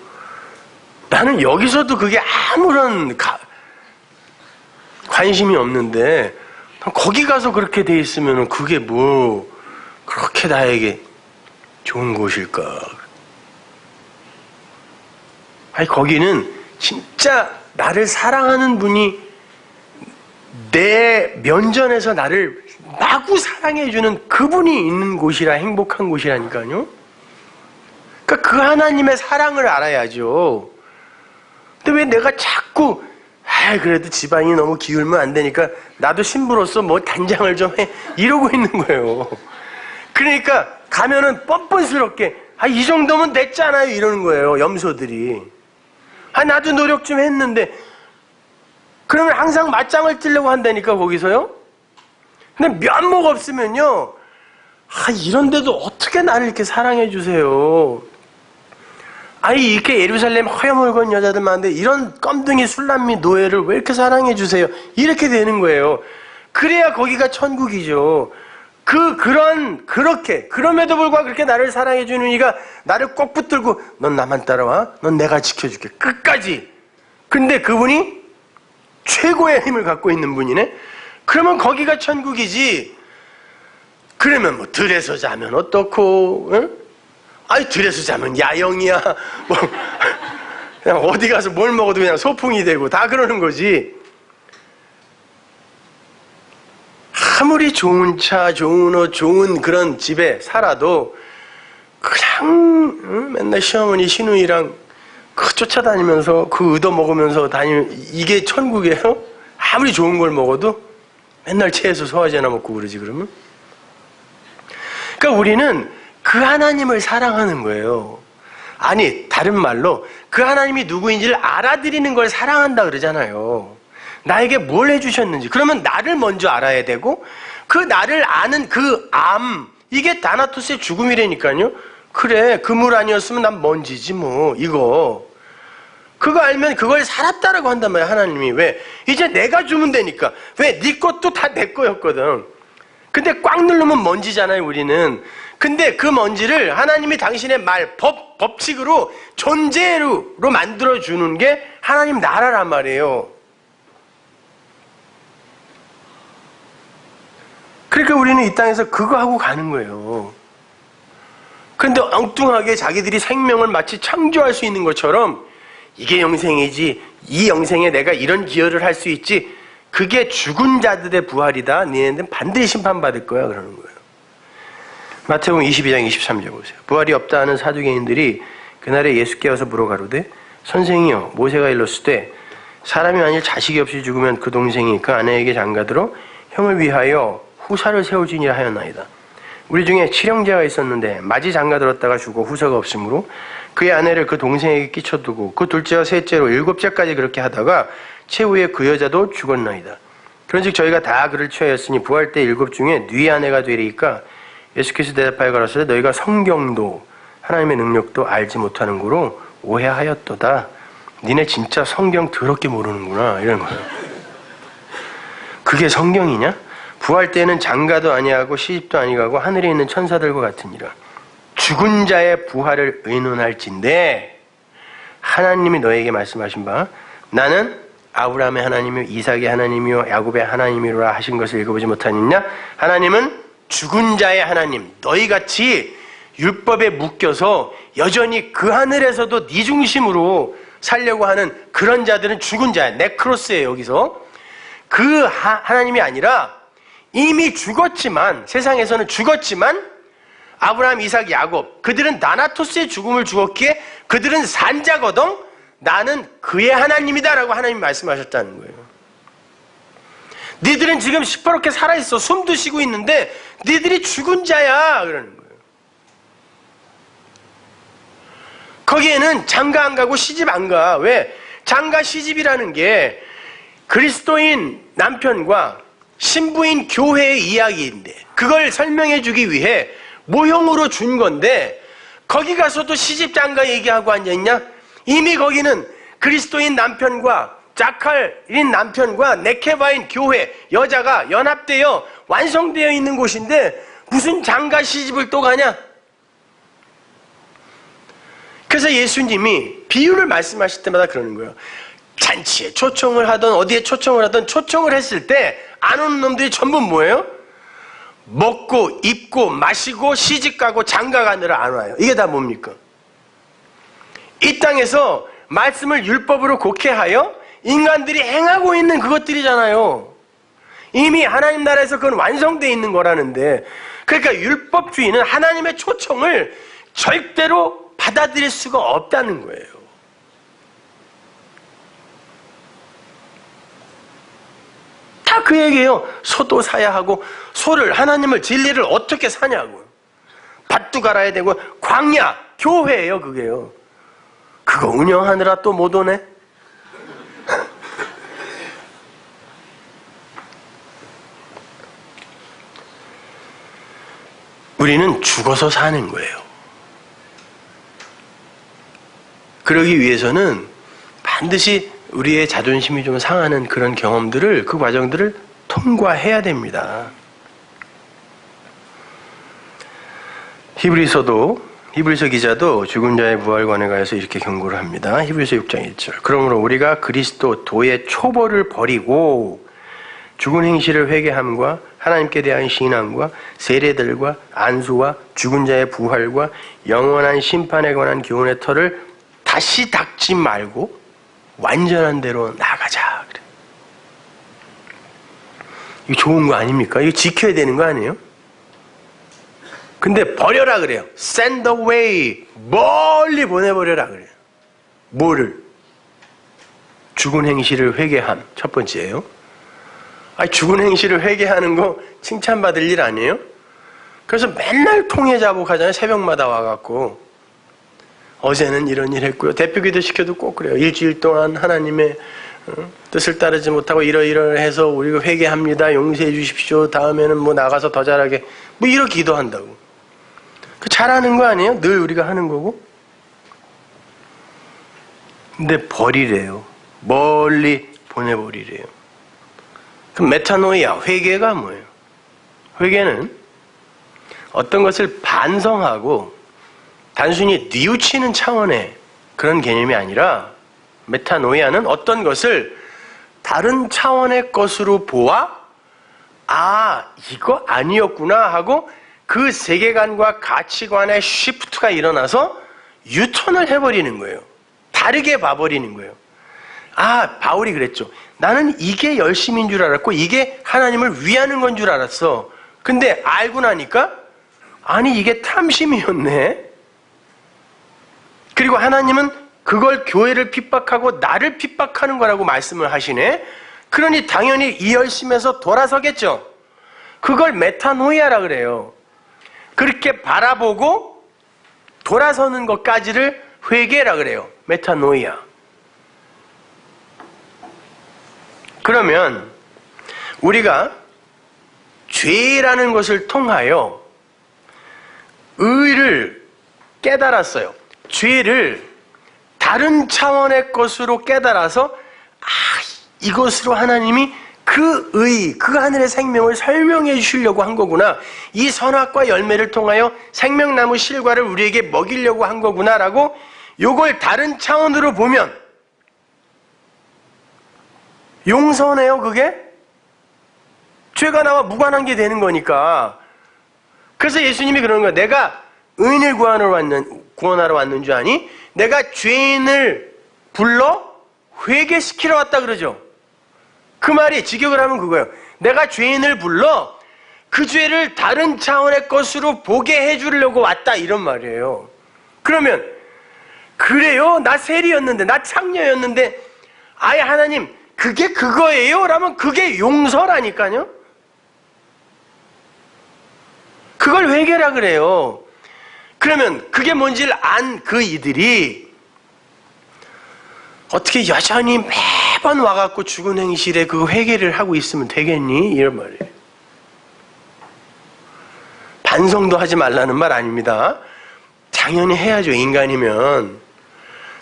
나는 여기서도 그게 아무런 관심이 없는데 거기 가서 그렇게 돼 있으면 그게 뭐 그렇게 나에게 좋은 곳일까? 거기는 진짜 나를 사랑하는 분이 내 면전에서 나를 마구 사랑해주는 그분이 있는 곳이라 행복한 곳이라니까요. 그러니까 그 하나님의 사랑을 알아야죠. 근데 왜 내가 자꾸 그래도 집안이 너무 기울면 안 되니까 나도 신부로서 뭐 단장을 좀 해 이러고 있는 거예요. 그러니까 가면은 뻔뻔스럽게 이 정도면 됐잖아요 이러는 거예요. 염소들이. 나도 노력 좀 했는데 그러면 항상 맞짱을 뜨려고 한다니까 거기서요. 근데 면목 없으면요 이런데도 어떻게 나를 이렇게 사랑해 주세요. 이렇게 예루살렘 허여멀건 여자들 많은데 이런 껌둥이 술람미 노예를 왜 이렇게 사랑해 주세요. 이렇게 되는 거예요. 그래야 거기가 천국이죠. 그럼에도 불구하고 그렇게 나를 사랑해 주는 이가 나를 꼭 붙들고 넌 나만 따라와. 넌 내가 지켜줄게. 끝까지. 근데 그분이 최고의 힘을 갖고 있는 분이네. 그러면 거기가 천국이지. 그러면 뭐 들에서 자면 어떻고? 응? 들에서 자면 야영이야. 그냥 어디 가서 뭘 먹어도 그냥 소풍이 되고 다 그러는 거지. 아무리 좋은 차, 좋은 옷, 좋은 그런 집에 살아도 그냥 맨날 시어머니 시누이랑 쫓아다니면서 얻어먹으면서 다니면 이게 천국이에요? 아무리 좋은 걸 먹어도 맨날 체해서 소화제나 먹고 그러지 그러면? 그러니까 우리는 그 하나님을 사랑하는 거예요. 다른 말로 그 하나님이 누구인지를 알아들이는 걸 사랑한다 그러잖아요. 나에게 뭘 해주셨는지. 그러면 나를 먼저 알아야 되고 그 나를 아는 이게 다나토스의 죽음이라니까요. 그래, 그물 아니었으면 난 먼지지 뭐 이거. 그거 알면 그걸 살았다라고 한단 말이야 하나님이. 왜? 이제 내가 주면 되니까. 왜? 네 것도 다 내 거였거든. 근데 꽉 누르면 먼지잖아요 우리는. 근데 그 먼지를 하나님이 당신의 법칙으로 존재로 만들어주는 게 하나님 나라란 말이에요. 그러니까 우리는 이 땅에서 그거 하고 가는 거예요. 그런데 엉뚱하게 자기들이 생명을 마치 창조할 수 있는 것처럼 이게 영생이지, 이 영생에 내가 이런 기여를 할 수 있지, 그게 죽은 자들의 부활이다. 너희는 반드시 심판받을 거야. 그러는 거예요. 마태복음 22장 23절 보세요. 부활이 없다 하는 사두개인들이 그날에 예수께 와서 물어가로되 선생이여 모세가 일렀으되 사람이 만일 자식이 없이 죽으면 그 동생이 그 아내에게 장가들어 형을 위하여 후사를 세우지니라 하였나이다. 우리 중에 칠형제가 있었는데 맞이 장가들었다가 죽어 후사가 없으므로 그의 아내를 그 동생에게 끼쳐두고 그 둘째와 셋째로 7째까지 그렇게 하다가 최후에 그 여자도 죽었나이다. 그런즉 저희가 다 그를 취하였으니 부활 때 7 중에 네 아내가 되리이까 예수께서 대답하여 가라사대 너희가 성경도 하나님의 능력도 알지 못하는 거로 오해하였도다. 니네 진짜 성경 더럽게 모르는구나 이런 거예요. 그게 성경이냐? 부활 때는 장가도 아니하고 시집도 아니하고 하늘에 있는 천사들과 같으니라. 죽은 자의 부활을 의논할진대 하나님이 너에게 말씀하신 바 나는 아브라함의 하나님이요 이삭의 하나님이요 야곱의 하나님이로라 하신 것을 읽어보지 못하느냐? 하나님은 죽은 자의 하나님, 너희같이 율법에 묶여서 여전히 그 하늘에서도 네 중심으로 살려고 하는 그런 자들은 죽은 자야. 네크로스예요. 여기서 그 하나님이 아니라 이미 죽었지만, 세상에서는 죽었지만 아브라함, 이삭, 야곱 그들은 나나토스의 죽음을 죽었기에 그들은 산자거든. 나는 그의 하나님이다 라고 하나님이 말씀하셨다는 거예요. 니들은 지금 시퍼렇게 살아있어. 숨도 쉬고 있는데 니들이 죽은 자야 그러는 거예요. 거기에는 장가 안 가고 시집 안 가. 왜? 장가 시집이라는 게 그리스도인 남편과 신부인 교회의 이야기인데 그걸 설명해 주기 위해 모형으로 준 건데 거기 가서도 시집 장가 얘기하고 앉아있냐? 이미 거기는 그리스도인 남편과 자칼인 남편과 네케바인 교회 여자가 연합되어 완성되어 있는 곳인데 무슨 장가 시집을 또 가냐? 그래서 예수님이 비유를 말씀하실 때마다 그러는 거예요. 잔치에 초청을 하던 어디에 초청을 하던 초청을 했을 때 안 오는 놈들이 전부 뭐예요? 먹고 입고 마시고 시집가고 장가가느라 안 와요. 이게 다 뭡니까? 이 땅에서 말씀을 율법으로 곡해하여 인간들이 행하고 있는 그것들이잖아요. 이미 하나님 나라에서 그건 완성되어 있는 거라는데, 그러니까 율법주의는 하나님의 초청을 절대로 받아들일 수가 없다는 거예요. 다 그 얘기예요. 소도 사야 하고, 소를, 하나님을, 진리를 어떻게 사냐고요. 밭도 갈아야 되고, 광야, 교회예요, 그게요. 그거 운영하느라 또 못 오네? 우리는 죽어서 사는 거예요. 그러기 위해서는 반드시 우리의 자존심이 좀 상하는 그런 경험들을, 그 과정들을 통과해야 됩니다. 히브리서 기자도 죽은 자의 부활관에 가서 이렇게 경고를 합니다. 히브리서 6장 1절. 그러므로 우리가 그리스도 도의 초벌을 버리고 죽은 행실을 회개함과 하나님께 대한 신앙과 세례들과 안수와 죽은 자의 부활과 영원한 심판에 관한 교훈의 털을 다시 닦지 말고 완전한 대로 나가자. 그래. 이거 좋은 거 아닙니까? 이거 지켜야 되는 거 아니에요? 근데 버려라 그래요. Send away. 멀리 보내버려라 그래요. 뭐를? 죽은 행실을 회개함. 첫 번째예요. 죽은 행실을 회개하는 거 칭찬받을 일 아니에요? 그래서 맨날 통회 자복하잖아요. 새벽마다 와갖고. 어제는 이런 일 했고요. 대표기도 시켜도 꼭 그래요. 일주일 동안 하나님의 뜻을 따르지 못하고 이러이러해서 우리가 회개합니다. 용서해 주십시오. 다음에는 뭐 나가서 더 잘하게. 뭐 이렇게 기도한다고. 잘하는 거 아니에요? 늘 우리가 하는 거고. 근데 버리래요. 멀리 보내버리래요. 그럼 메타노이아, 회개가 뭐예요? 회개는 어떤 것을 반성하고 단순히 뉘우치는 차원의 그런 개념이 아니라, 메타노이아는 어떤 것을 다른 차원의 것으로 보아 이거 아니었구나 하고 그 세계관과 가치관의 쉬프트가 일어나서 유턴을 해버리는 거예요. 다르게 봐버리는 거예요. 바울이 그랬죠. 나는 이게 열심인 줄 알았고 이게 하나님을 위하는 건 줄 알았어. 근데 알고 나니까 이게 탐심이었네. 그리고 하나님은 그걸 교회를 핍박하고 나를 핍박하는 거라고 말씀을 하시네. 그러니 당연히 이 열심에서 돌아서겠죠. 그걸 메타노이아라 그래요. 그렇게 바라보고 돌아서는 것까지를 회개라 그래요. 메타노이아. 그러면 우리가 죄라는 것을 통하여 의를 깨달았어요. 죄를 다른 차원의 것으로 깨달아서 이것으로 하나님이 그 의, 그 하늘의 생명을 설명해 주시려고 한 거구나. 이 선악과 열매를 통하여 생명나무 실과를 우리에게 먹이려고 한 거구나라고 요걸 다른 차원으로 보면 용서네요, 그게? 죄가 나와 무관한 게 되는 거니까. 그래서 예수님이 그러는 거야. 내가 의인을 구원하러 왔는 줄 아니? 내가 죄인을 불러 회개시키러 왔다 그러죠. 그 말이 직역을 하면 그거예요. 내가 죄인을 불러 그 죄를 다른 차원의 것으로 보게 해주려고 왔다, 이런 말이에요. 그러면 그래요? 나 세리였는데, 나 창녀였는데 아예 하나님 그게 그거예요? 라면 그게 용서라니까요. 그걸 회개라 그래요. 그러면 그게 뭔지를 안 그 이들이 어떻게 여전히 매번 와갖고 죽은 행실에 그 회개를 하고 있으면 되겠니? 이런 말이에요. 반성도 하지 말라는 말 아닙니다. 당연히 해야죠, 인간이면.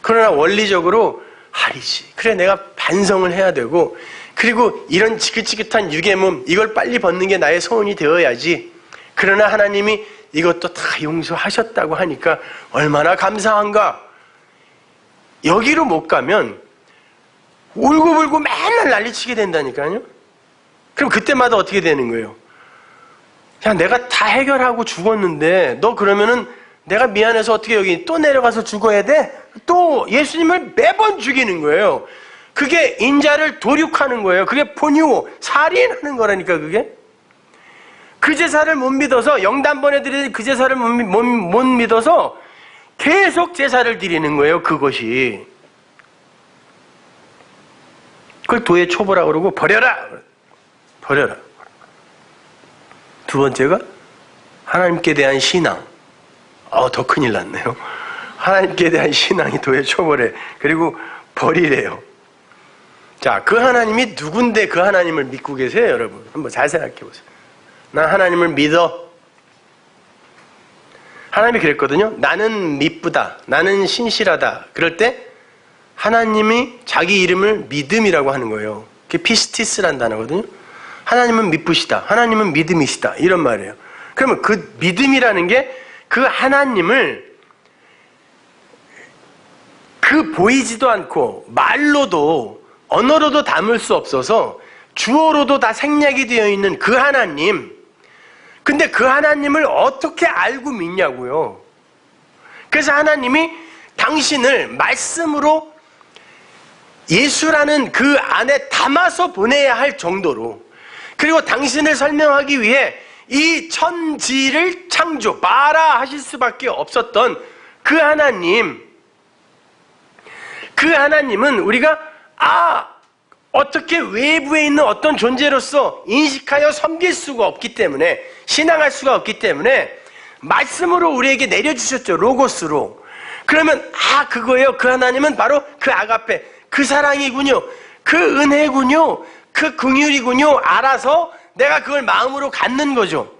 그러나 원리적으로 하리지. 그래, 내가 반성을 해야 되고, 그리고 이런 지긋지긋한 유괴몸, 이걸 빨리 벗는 게 나의 소원이 되어야지. 그러나 하나님이 이것도 다 용서하셨다고 하니까 얼마나 감사한가. 여기로 못 가면 울고불고 맨날 난리치게 된다니까요. 그럼 그때마다 어떻게 되는 거예요? 야, 내가 다 해결하고 죽었는데 너 그러면은 내가 미안해서 어떻게 여기 또 내려가서 죽어야 돼? 또 예수님을 매번 죽이는 거예요. 그게 인자를 도륙하는 거예요. 그게 포뉴오, 살인하는 거라니까. 그게 그 제사를 못 믿어서, 영단번에 드리는 그 제사를 못 믿어서 계속 제사를 드리는 거예요. 그것이. 그걸 도에 초보라고 그러고 버려라. 버려라. 두 번째가 하나님께 대한 신앙. 더 큰일 났네요. 하나님께 대한 신앙이 도에 초보래. 그리고 버리래요. 자, 그 하나님이 누군데 그 하나님을 믿고 계세요, 여러분? 한번 잘 생각해 보세요. 난 하나님을 믿어. 하나님이 그랬거든요. 나는 미쁘다. 나는 신실하다. 그럴 때 하나님이 자기 이름을 믿음이라고 하는 거예요. 그게 피스티스란 단어거든요. 하나님은 미쁘시다. 하나님은 믿음이시다. 이런 말이에요. 그러면 그 믿음이라는 게 그 하나님을 그 보이지도 않고 말로도 언어로도 담을 수 없어서 주어로도 다 생략이 되어 있는 그 하나님. 근데 그 하나님을 어떻게 알고 믿냐고요. 그래서 하나님이 당신을 말씀으로 예수라는 그 안에 담아서 보내야 할 정도로, 그리고 당신을 설명하기 위해 이 천지를 창조, 바라 하실 수밖에 없었던 그 하나님, 그 하나님은 우리가 어떻게 외부에 있는 어떤 존재로서 인식하여 섬길 수가 없기 때문에, 신앙할 수가 없기 때문에 말씀으로 우리에게 내려주셨죠. 로고스로. 그러면 그거예요. 그 하나님은 바로 그 아가페, 그 사랑이군요. 그 은혜군요. 그 긍휼이군요. 알아서 내가 그걸 마음으로 갖는 거죠.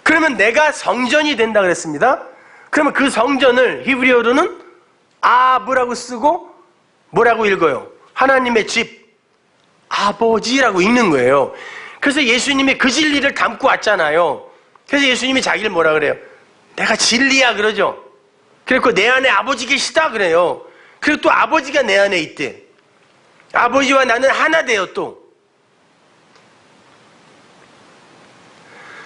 그러면 내가 성전이 된다 그랬습니다. 그러면 그 성전을 히브리어로는 아브라고 쓰고 뭐라고 읽어요? 하나님의 집, 아버지라고 읽는 거예요. 그래서 예수님이 그 진리를 담고 왔잖아요. 그래서 예수님이 자기를 뭐라 그래요? 내가 진리야 그러죠. 그리고 내 안에 아버지 계시다 그래요. 그리고 또 아버지가 내 안에 있대. 아버지와 나는 하나 돼요 또.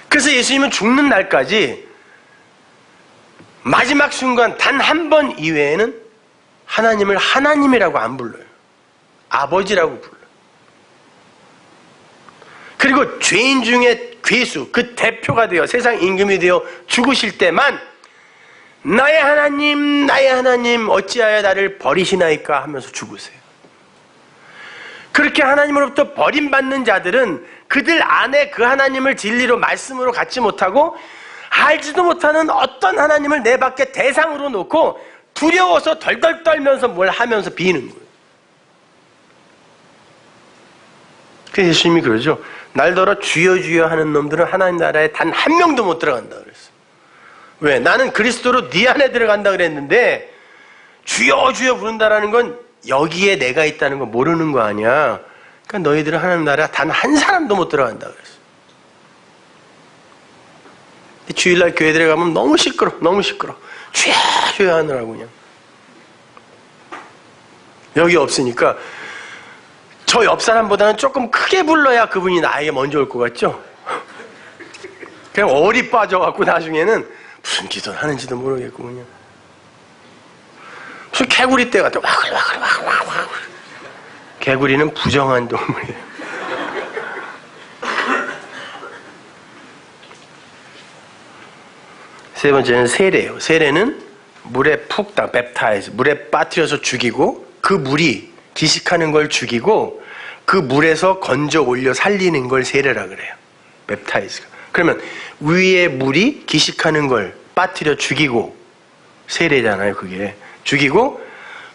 그래서 예수님은 죽는 날까지 마지막 순간 단 한 번 이외에는 하나님을 하나님이라고 안 불러요. 아버지라고 불러요. 그리고 죄인 중에 괴수, 그 대표가 되어 세상 임금이 되어 죽으실 때만 나의 하나님, 나의 하나님 어찌하여 나를 버리시나이까 하면서 죽으세요. 그렇게 하나님으로부터 버림받는 자들은 그들 안에 그 하나님을 진리로 말씀으로 갖지 못하고 알지도 못하는 어떤 하나님을 내 밖에 대상으로 놓고 두려워서 덜덜 떨면서 뭘 하면서 비는 거예요. 그래서 예수님이 그러죠. 날더러 주여 주여 하는 놈들은 하나님 나라에 단 한 명도 못 들어간다 그랬어요. 왜? 나는 그리스도로 네 안에 들어간다 그랬는데 주여 주여 부른다라는 건 여기에 내가 있다는 거 모르는 거 아니야. 그러니까 너희들은 하나님 나라 단 한 사람도 못 들어간다 그랬어요. 주일날 교회 들어가면 너무 시끄러. 주여 주여 하느라고 그냥. 여기 없으니까 저 옆 사람보다는 조금 크게 불러야 그분이 나에게 먼저 올 것 같죠? 그냥 얼이 빠져갖고 나중에는 무슨 기도를 하는지도 모르겠고 그냥. 무슨 개구리 떼 같아. 와글와글. 개구리는 부정한 동물이에요. 세 번째는 세례예요. 세례는 물에 푹 뱉타이즈, 물에 빠뜨려서 죽이고 그 물이 기식하는 걸 죽이고 그 물에서 건져 올려 살리는 걸 세례라 그래요. 뱉타이즈가. 그러면 위에 물이 기식하는 걸 빠뜨려 죽이고 세례잖아요. 그게. 죽이고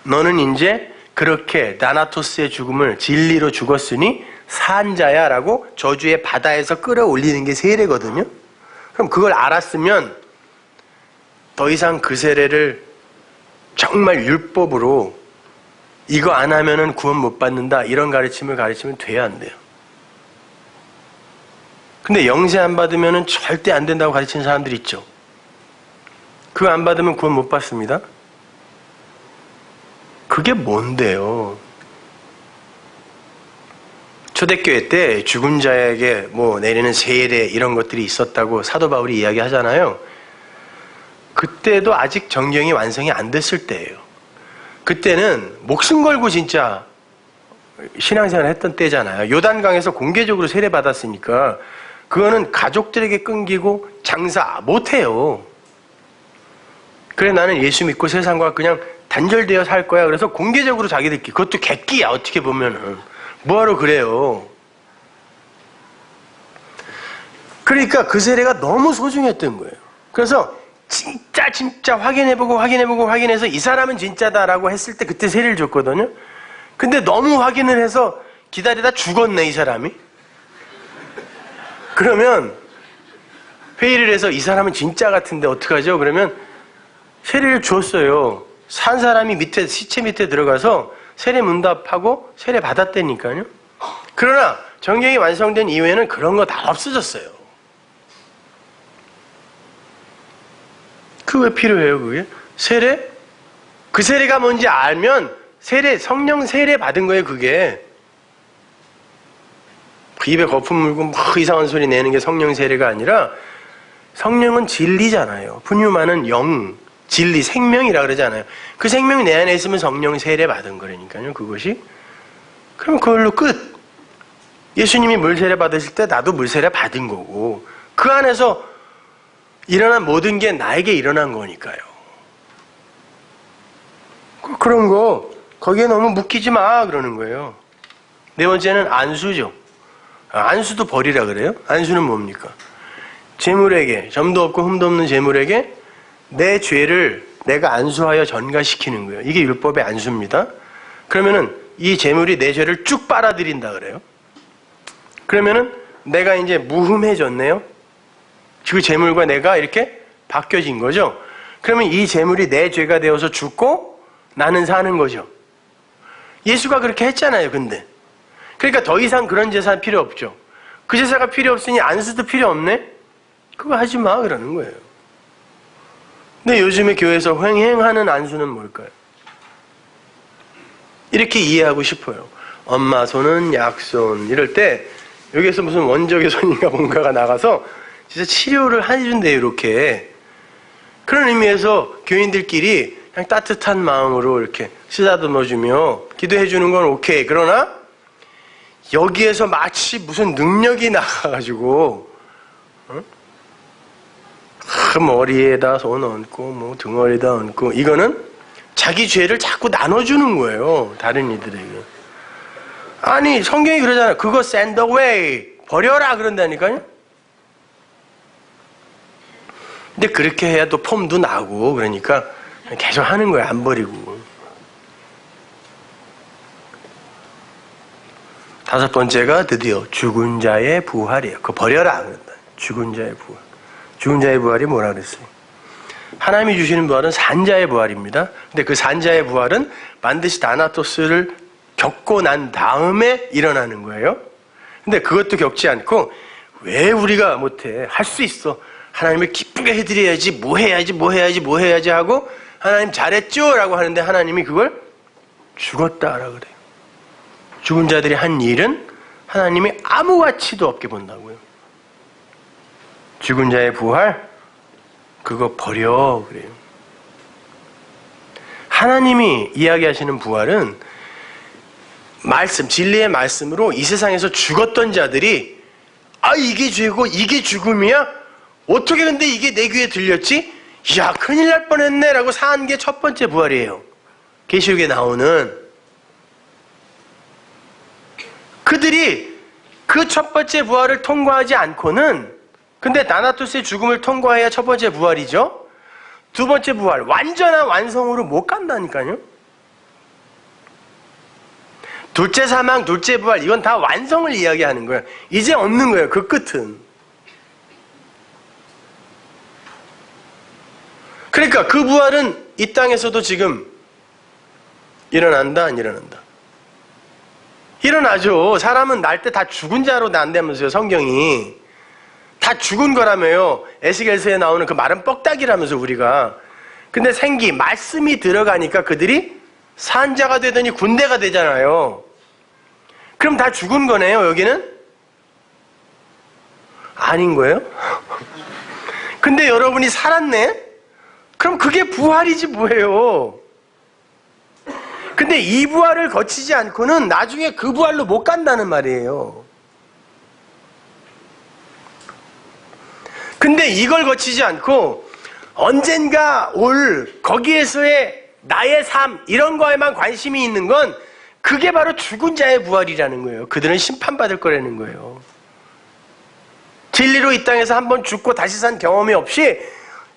너는 이제 그렇게 나나토스의 죽음을 진리로 죽었으니 산자야 라고 저주의 바다에서 끌어올리는 게 세례거든요. 그럼 그걸 알았으면 더 이상 그 세례를 정말 율법으로 이거 안 하면은 구원 못 받는다 이런 가르침을 가르치면 돼야 안 돼요. 근데 영세 안 받으면은 절대 안 된다고 가르치는 사람들이 있죠. 그거 안 받으면 구원 못 받습니다. 그게 뭔데요? 초대교회 때 죽은 자에게 뭐 내리는 세례 이런 것들이 있었다고 사도 바울이 이야기하잖아요. 그때도 아직 정경이 완성이 안 됐을 때예요. 그때는 목숨 걸고 진짜 신앙생활을 했던 때잖아요. 요단강에서 공개적으로 세례 받았으니까 그거는 가족들에게 끊기고 장사 못해요. 그래 나는 예수 믿고 세상과 그냥 단절되어 살 거야. 그래서 공개적으로 자기들끼리 그것도 객기야 어떻게 보면은 뭐하러 그래요. 그러니까 그 세례가 너무 소중했던 거예요. 그래서 진짜 확인해서 이 사람은 진짜다라고 했을 때 그때 세례를 줬거든요. 근데 너무 확인을 해서 기다리다 죽었네 이 사람이. 그러면 회의를 해서 이 사람은 진짜 같은데 어떡하죠? 그러면 세례를 줬어요. 산 사람이 밑에 시체 밑에 들어가서 세례 문답하고 세례 받았다니까요. 그러나 정경이 완성된 이후에는 그런 거 다 없어졌어요. 그 왜 필요해요 그게? 세례? 그 세례가 뭔지 알면 세례, 성령 세례 받은 거예요 그게. 그 입에 거품 물고 막 이상한 소리 내는 게 성령 세례가 아니라 성령은 진리잖아요. 푸뉴마는 영, 진리, 생명이라 그러잖아요. 그 생명이 내 안에 있으면 성령 세례 받은 거라니까요 그것이. 그럼 그걸로 끝. 예수님이 물 세례 받으실 때 나도 물 세례 받은 거고 그 안에서 일어난 모든 게 나에게 일어난 거니까요. 그런 거 거기에 너무 묶이지 마 그러는 거예요. 네 번째는 안수죠. 안수도 버리라 그래요? 안수는 뭡니까? 재물에게, 점도 없고 흠도 없는 재물에게 내 죄를 내가 안수하여 전가시키는 거예요. 이게 율법의 안수입니다. 그러면은 이 재물이 내 죄를 쭉 빨아들인다 그래요. 그러면은 내가 이제 무흠해졌네요. 그 재물과 내가 이렇게 바뀌어진 거죠. 그러면 이 재물이 내 죄가 되어서 죽고 나는 사는 거죠. 예수가 그렇게 했잖아요. 근데 그러니까 더 이상 그런 제사 필요 없죠. 그 제사가 필요 없으니 안수도 필요 없네? 그거 하지 마 그러는 거예요. 근데 요즘에 교회에서 횡행하는 안수는 뭘까요? 이렇게 이해하고 싶어요. 엄마 손은 약손 이럴 때 여기에서 무슨 원적의 손인가 뭔가가 나가서 진짜 치료를 해준대요 이렇게. 그런 의미에서 교인들끼리 그냥 따뜻한 마음으로 이렇게 쓰다듬어주며 기도해주는 건 오케이. 그러나 여기에서 마치 무슨 능력이 나가가지고 머리에다 손 얹고 뭐 등어리에다 얹고 이거는 자기 죄를 자꾸 나눠주는 거예요 다른 이들에게. 아니 성경이 그러잖아요. 그거 send away 버려라 그런다니까요. 근데 그렇게 해야 또 폼도 나고 그러니까 계속 하는 거예요. 안 버리고. 5번째가 드디어 죽은 자의 부활이에요. 그거 버려라 그런다. 죽은 자의 부활. 죽은 자의 부활이 뭐라 그랬어요? 하나님이 주시는 부활은 산자의 부활입니다. 근데 그 산자의 부활은 반드시 다나토스를 겪고 난 다음에 일어나는 거예요. 근데 그것도 겪지 않고 왜 우리가 못해? 할 수 있어. 하나님을 기쁘게 해드려야지, 뭐 해야지 하고 하나님 잘했죠? 라고 하는데 하나님이 그걸 죽었다라 그래요. 죽은 자들이 한 일은 하나님이 아무 가치도 없게 본다고요. 죽은 자의 부활, 그거 버려 그래요. 하나님이 이야기하시는 부활은 말씀, 진리의 말씀으로 이 세상에서 죽었던 자들이 이게 죄고 이게 죽음이야? 어떻게 근데 이게 내 귀에 들렸지? 야, 큰일 날 뻔했네 라고 산 게 첫 번째 부활이에요. 계시록에 나오는 그들이 그 첫 번째 부활을 통과하지 않고는, 근데 다나토스의 죽음을 통과해야 첫 번째 부활이죠. 두 번째 부활, 완전한 완성으로 못 간다니까요. 둘째 사망, 둘째 부활, 이건 다 완성을 이야기하는 거예요. 이제 없는 거예요. 그 끝은. 그러니까 그 부활은 이 땅에서도 지금 일어난다, 안 일어난다? 일어나죠. 사람은 날 때 다 죽은 자로 난다면서요, 성경이. 다 죽은 거라며요. 에스겔서에 나오는 그 마른 뻑딱이라면서 우리가. 근데 생기, 말씀이 들어가니까 그들이 산자가 되더니 군대가 되잖아요. 그럼 다 죽은 거네요, 여기는? 아닌 거예요? 근데 여러분이 살았네? 그럼 그게 부활이지 뭐예요. 근데 이 부활을 거치지 않고는 나중에 그 부활로 못 간다는 말이에요. 근데 이걸 거치지 않고 언젠가 올 거기에서의 나의 삶 이런 거에만 관심이 있는 건 그게 바로 죽은 자의 부활이라는 거예요. 그들은 심판받을 거라는 거예요. 진리로 이 땅에서 한번 죽고 다시 산 경험이 없이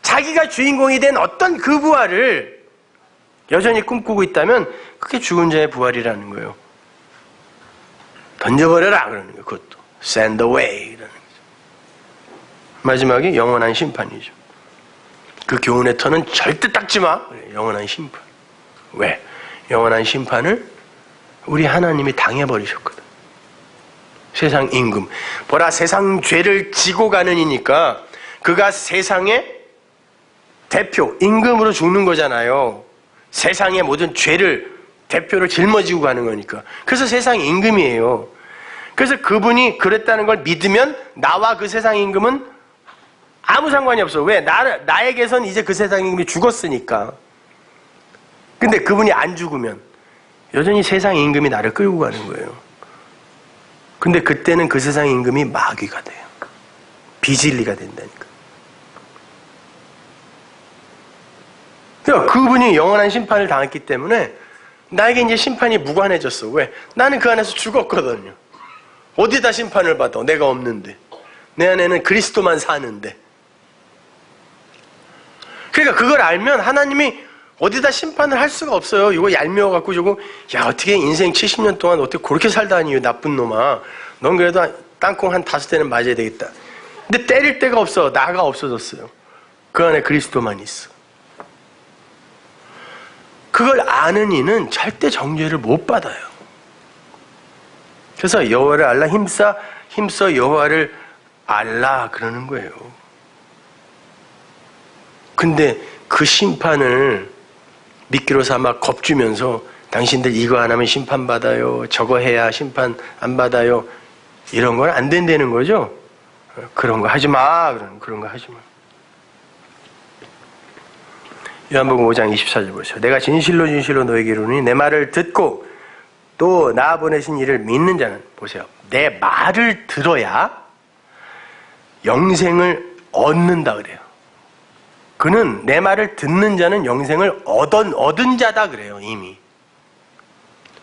자기가 주인공이 된 어떤 그 부활을 여전히 꿈꾸고 있다면 그게 죽은 자의 부활이라는 거예요. 던져버려라 그러는 거예요. 그것도 send away라는 거죠. 마지막에 영원한 심판이죠. 그 교훈의 터는 절대 닦지 마. 영원한 심판. 왜? 영원한 심판을 우리 하나님이 당해버리셨거든. 세상 임금. 보라, 세상 죄를 지고 가는 이니까 그가 세상의 대표, 임금으로 죽는 거잖아요. 세상의 모든 죄를 대표로 짊어지고 가는 거니까. 그래서 세상 임금이에요. 그래서 그분이 그랬다는 걸 믿으면 나와 그 세상 임금은 아무 상관이 없어. 왜? 나에게선 이제 그 세상 임금이 죽었으니까. 근데 그분이 안 죽으면 여전히 세상 임금이 나를 끌고 가는 거예요. 근데 그때는 그 세상 임금이 마귀가 돼요. 비진리가 된다니까. 그러니까 그분이 영원한 심판을 당했기 때문에 나에게 이제 심판이 무관해졌어. 왜? 나는 그 안에서 죽었거든요. 어디다 심판을 받아? 내가 없는데. 내 안에는 그리스도만 사는데. 그러니까 그걸 알면 하나님이 어디다 심판을 할 수가 없어요. 이거 얄미워갖고 저거, 야, 어떻게 인생 70년 동안 어떻게 그렇게 살다니, 나쁜 놈아. 넌 그래도 땅콩 한 5대는 맞아야 되겠다. 근데 때릴 데가 없어. 나가 없어졌어요. 그 안에 그리스도만 있어. 그걸 아는 이는 절대 정죄를 못 받아요. 그래서 여호와를 알라, 힘써 여호와를 알라 그러는 거예요. 근데 그 심판을 미끼로 삼아 겁주면서 당신들 이거 안 하면 심판받아요, 저거 해야 심판 안 받아요, 이런 건 안 된다는 거죠. 그런 거 하지 마. 그런 거 하지 마. 요한복음 5장 24절 보세요. 내가 진실로 너에게 이르노니 내 말을 듣고 또 나 보내신 이를 믿는 자는, 보세요, 내 말을 들어야 영생을 얻는다 그래요. 그는 내 말을 듣는 자는 영생을 얻은 자다 그래요. 이미.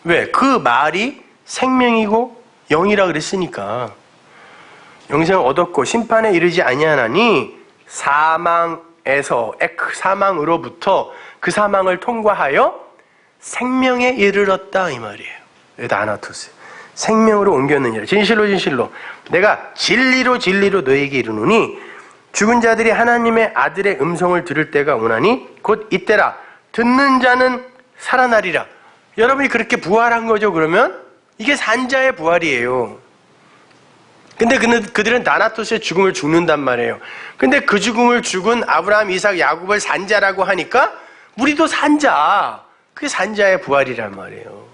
왜? 그 말이 생명이고 영이라 그랬으니까. 영생을 얻었고 심판에 이르지 아니하나니 사망으로부터 그 사망을 통과하여 생명에 이르렀다 이 말이에요. 여기다 아나토스. 생명으로 옮겼느니라. 진실로 진실로 내가 진리로 진리로 너에게 이르노니 죽은 자들이 하나님의 아들의 음성을 들을 때가 오나니 곧 이때라. 듣는 자는 살아나리라. 여러분이 그렇게 부활한 거죠. 그러면 이게 산자의 부활이에요. 근데 그들은 다나토스의 죽음을 죽는단 말이에요. 근데 그 죽음을 죽은 아브라함, 이삭, 야곱을 산자라고 하니까 우리도 산자. 그게 산자의 부활이란 말이에요.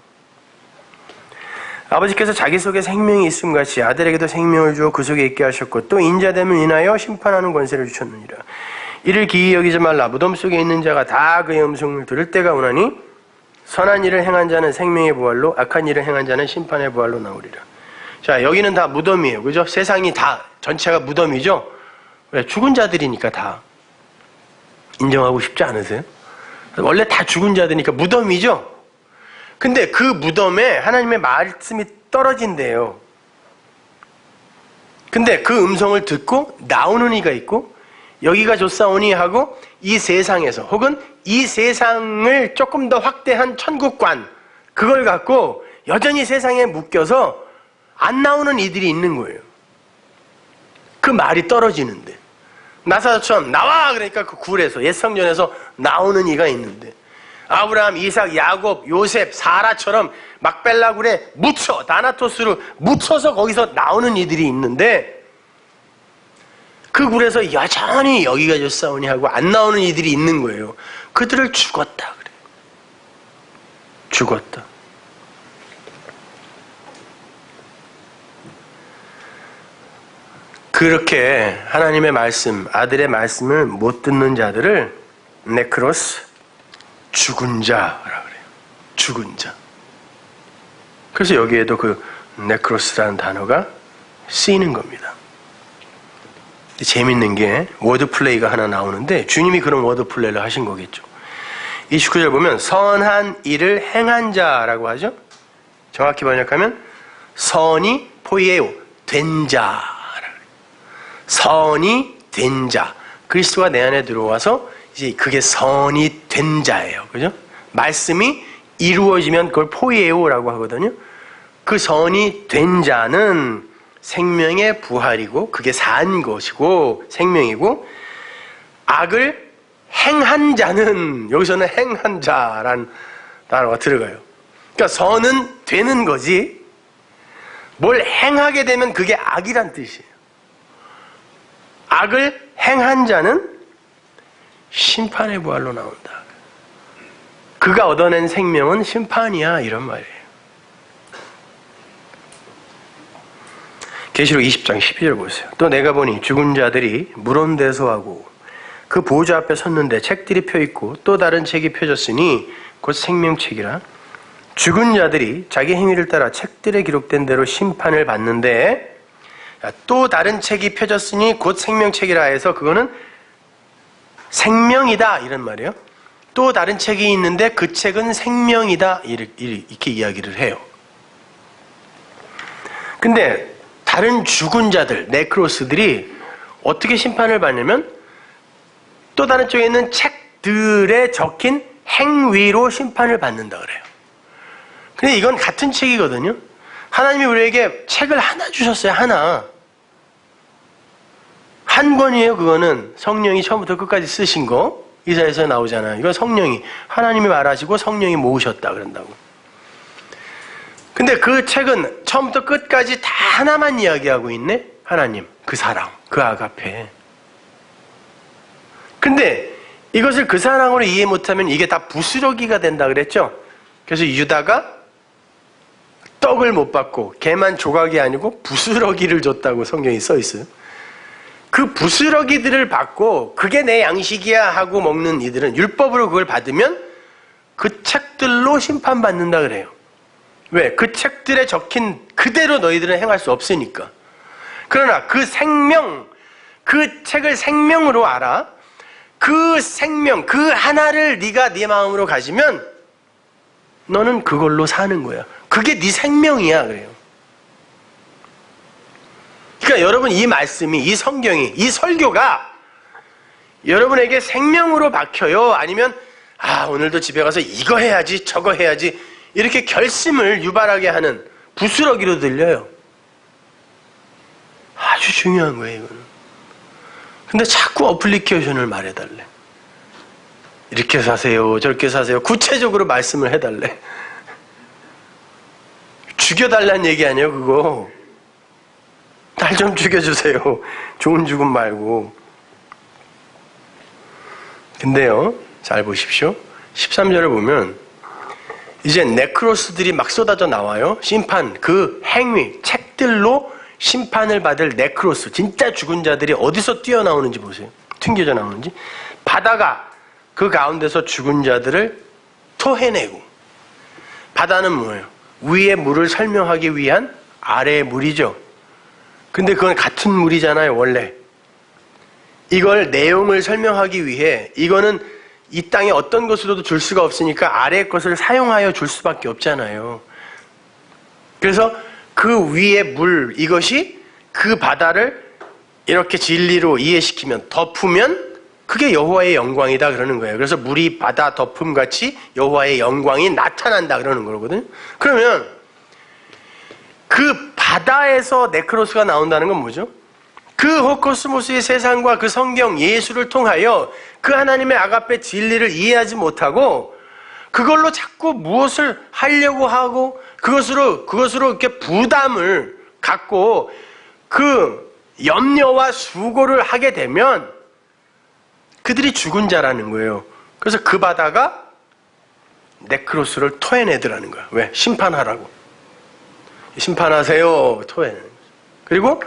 아버지께서 자기 속에 생명이 있음 같이 아들에게도 생명을 주어 그 속에 있게 하셨고 또 인자됨을 인하여 심판하는 권세를 주셨느니라. 이를 기이 여기지 말라. 무덤 속에 있는 자가 다 그의 음성을 들을 때가 오나니 선한 일을 행한 자는 생명의 부활로 악한 일을 행한 자는 심판의 부활로 나오리라. 자, 여기는 다 무덤이에요. 그죠? 세상이 다 전체가 무덤이죠? 왜? 죽은 자들이니까 다. 인정하고 싶지 않으세요? 원래 다 죽은 자들이니까 무덤이죠? 근데 그 무덤에 하나님의 말씀이 떨어진대요. 근데 그 음성을 듣고 나오는 이가 있고 여기가 좋사오니 하고 이 세상에서 혹은 이 세상을 조금 더 확대한 천국관 그걸 갖고 여전히 세상에 묶여서 안 나오는 이들이 있는 거예요. 그 말이 떨어지는데 나사처럼 나와 그러니까 그 굴에서 옛 성전에서 나오는 이가 있는데 아브라함, 이삭, 야곱, 요셉, 사라처럼 막벨라 굴에 묻혀 다나토스로 묻혀서 거기서 나오는 이들이 있는데 그 굴에서 여전히 여기가 좋사오니 하고 안 나오는 이들이 있는 거예요. 그들을 죽었다 그래요. 죽었다. 그렇게 하나님의 말씀, 아들의 말씀을 못 듣는 자들을 네크로스, 죽은 자라고 그래요. 죽은 자. 그래서 여기에도 그 네크로스라는 단어가 쓰이는 겁니다. 재밌는 게 워드플레이가 하나 나오는데 주님이 그런 워드플레이를 하신 거겠죠. 29절 보면 선한 일을 행한 자라고 하죠. 정확히 번역하면 선이 포이에오, 된 자. 선이 된 자. 그리스도가 내 안에 들어와서 이제 그게 선이 된 자예요. 그죠? 말씀이 이루어지면 그걸 포이에오라고 하거든요. 그 선이 된 자는 생명의 부활이고 그게 산 것이고 생명이고 악을 행한 자는 여기서는 행한 자라는 단어가 들어가요. 그러니까 선은 되는 거지 뭘 행하게 되면 그게 악이란 뜻이에요. 악을 행한 자는 심판의 부활로 나온다. 그가 얻어낸 생명은 심판이야 이런 말이에요. 계시록 20장 12절 보세요. 또 내가 보니 죽은 자들이 물온대소하고 그 보호자 앞에 섰는데 책들이 펴있고 또 다른 책이 펴졌으니 곧 생명책이라. 죽은 자들이 자기 행위를 따라 책들에 기록된 대로 심판을 받는데 또 다른 책이 펴졌으니 곧 생명책이라 해서 그거는 생명이다 이런 말이에요. 또 다른 책이 있는데 그 책은 생명이다 이렇게 이야기를 해요. 근데 다른 죽은 자들, 네크로스들이 어떻게 심판을 받냐면 또 다른 쪽에 있는 책들에 적힌 행위로 심판을 받는다 그래요. 근데 이건 같은 책이거든요. 하나님이 우리에게 책을 하나 주셨어요. 하나. 한 권이에요. 그거는 성령이 처음부터 끝까지 쓰신 거. 이사야서에 나오잖아요. 이건 성령이 하나님이 말하시고 성령이 모으셨다 그런다고. 근데 그 책은 처음부터 끝까지 다 하나만 이야기하고 있네. 하나님, 그 사랑, 그 아가페. 근데 이것을 그 사랑으로 이해 못하면 이게 다 부스러기가 된다 그랬죠. 그래서 유다가 떡을 못 받고 걔만 조각이 아니고 부스러기를 줬다고 성경이 써 있어요. 그 부스러기들을 받고 그게 내 양식이야 하고 먹는 이들은 율법으로 그걸 받으면 그 책들로 심판받는다 그래요. 왜? 그 책들에 적힌 그대로 너희들은 행할 수 없으니까. 그러나 그 생명, 그 책을 생명으로 알아. 그 생명, 그 하나를 네가 네 마음으로 가지면 너는 그걸로 사는 거야. 그게 네 생명이야 그래요. 그러니까 여러분 이 말씀이, 이 성경이, 이 설교가 여러분에게 생명으로 박혀요? 아니면 오늘도 집에 가서 이거 해야지 저거 해야지 이렇게 결심을 유발하게 하는 부스러기로 들려요. 아주 중요한 거예요, 이거는. 근데 자꾸 어플리케이션을 말해달래. 이렇게 사세요, 저렇게 사세요. 구체적으로 말씀을 해달래. 죽여달라는 얘기 아니에요, 그거. 날 좀 죽여주세요. 좋은 죽음 말고. 근데요, 잘 보십시오. 13절을 보면 이제 네크로스들이 막 쏟아져 나와요. 심판, 그 행위, 책들로 심판을 받을 네크로스, 진짜 죽은 자들이 어디서 뛰어나오는지 보세요. 튕겨져 나오는지. 바다가 그 가운데서 죽은 자들을 토해내고. 바다는 뭐예요? 위의 물을 설명하기 위한 아래의 물이죠. 근데 그건 같은 물이잖아요, 원래. 이걸 내용을 설명하기 위해 이거는 이 땅에 어떤 것으로도 줄 수가 없으니까 아래의 것을 사용하여 줄 수밖에 없잖아요. 그래서 그 위의 물, 이것이 그 바다를 이렇게 진리로 이해시키면, 덮으면 그게 여호와의 영광이다 그러는 거예요. 그래서 물이 바다 덮음같이 여호와의 영광이 나타난다 그러는 거거든요. 그러면 그 바다에서 네크로스가 나온다는 건 뭐죠? 그 호코스모스의 세상과 그 성경 예수를 통하여 그 하나님의 아가페 진리를 이해하지 못하고 그걸로 자꾸 무엇을 하려고 하고 그것으로 이렇게 부담을 갖고 그 염려와 수고를 하게 되면 그들이 죽은 자라는 거예요. 그래서 그 바다가 네크로스를 토해내더라는 거야. 왜? 심판하라고. 심판하세요. 토해내는 거죠. 그리고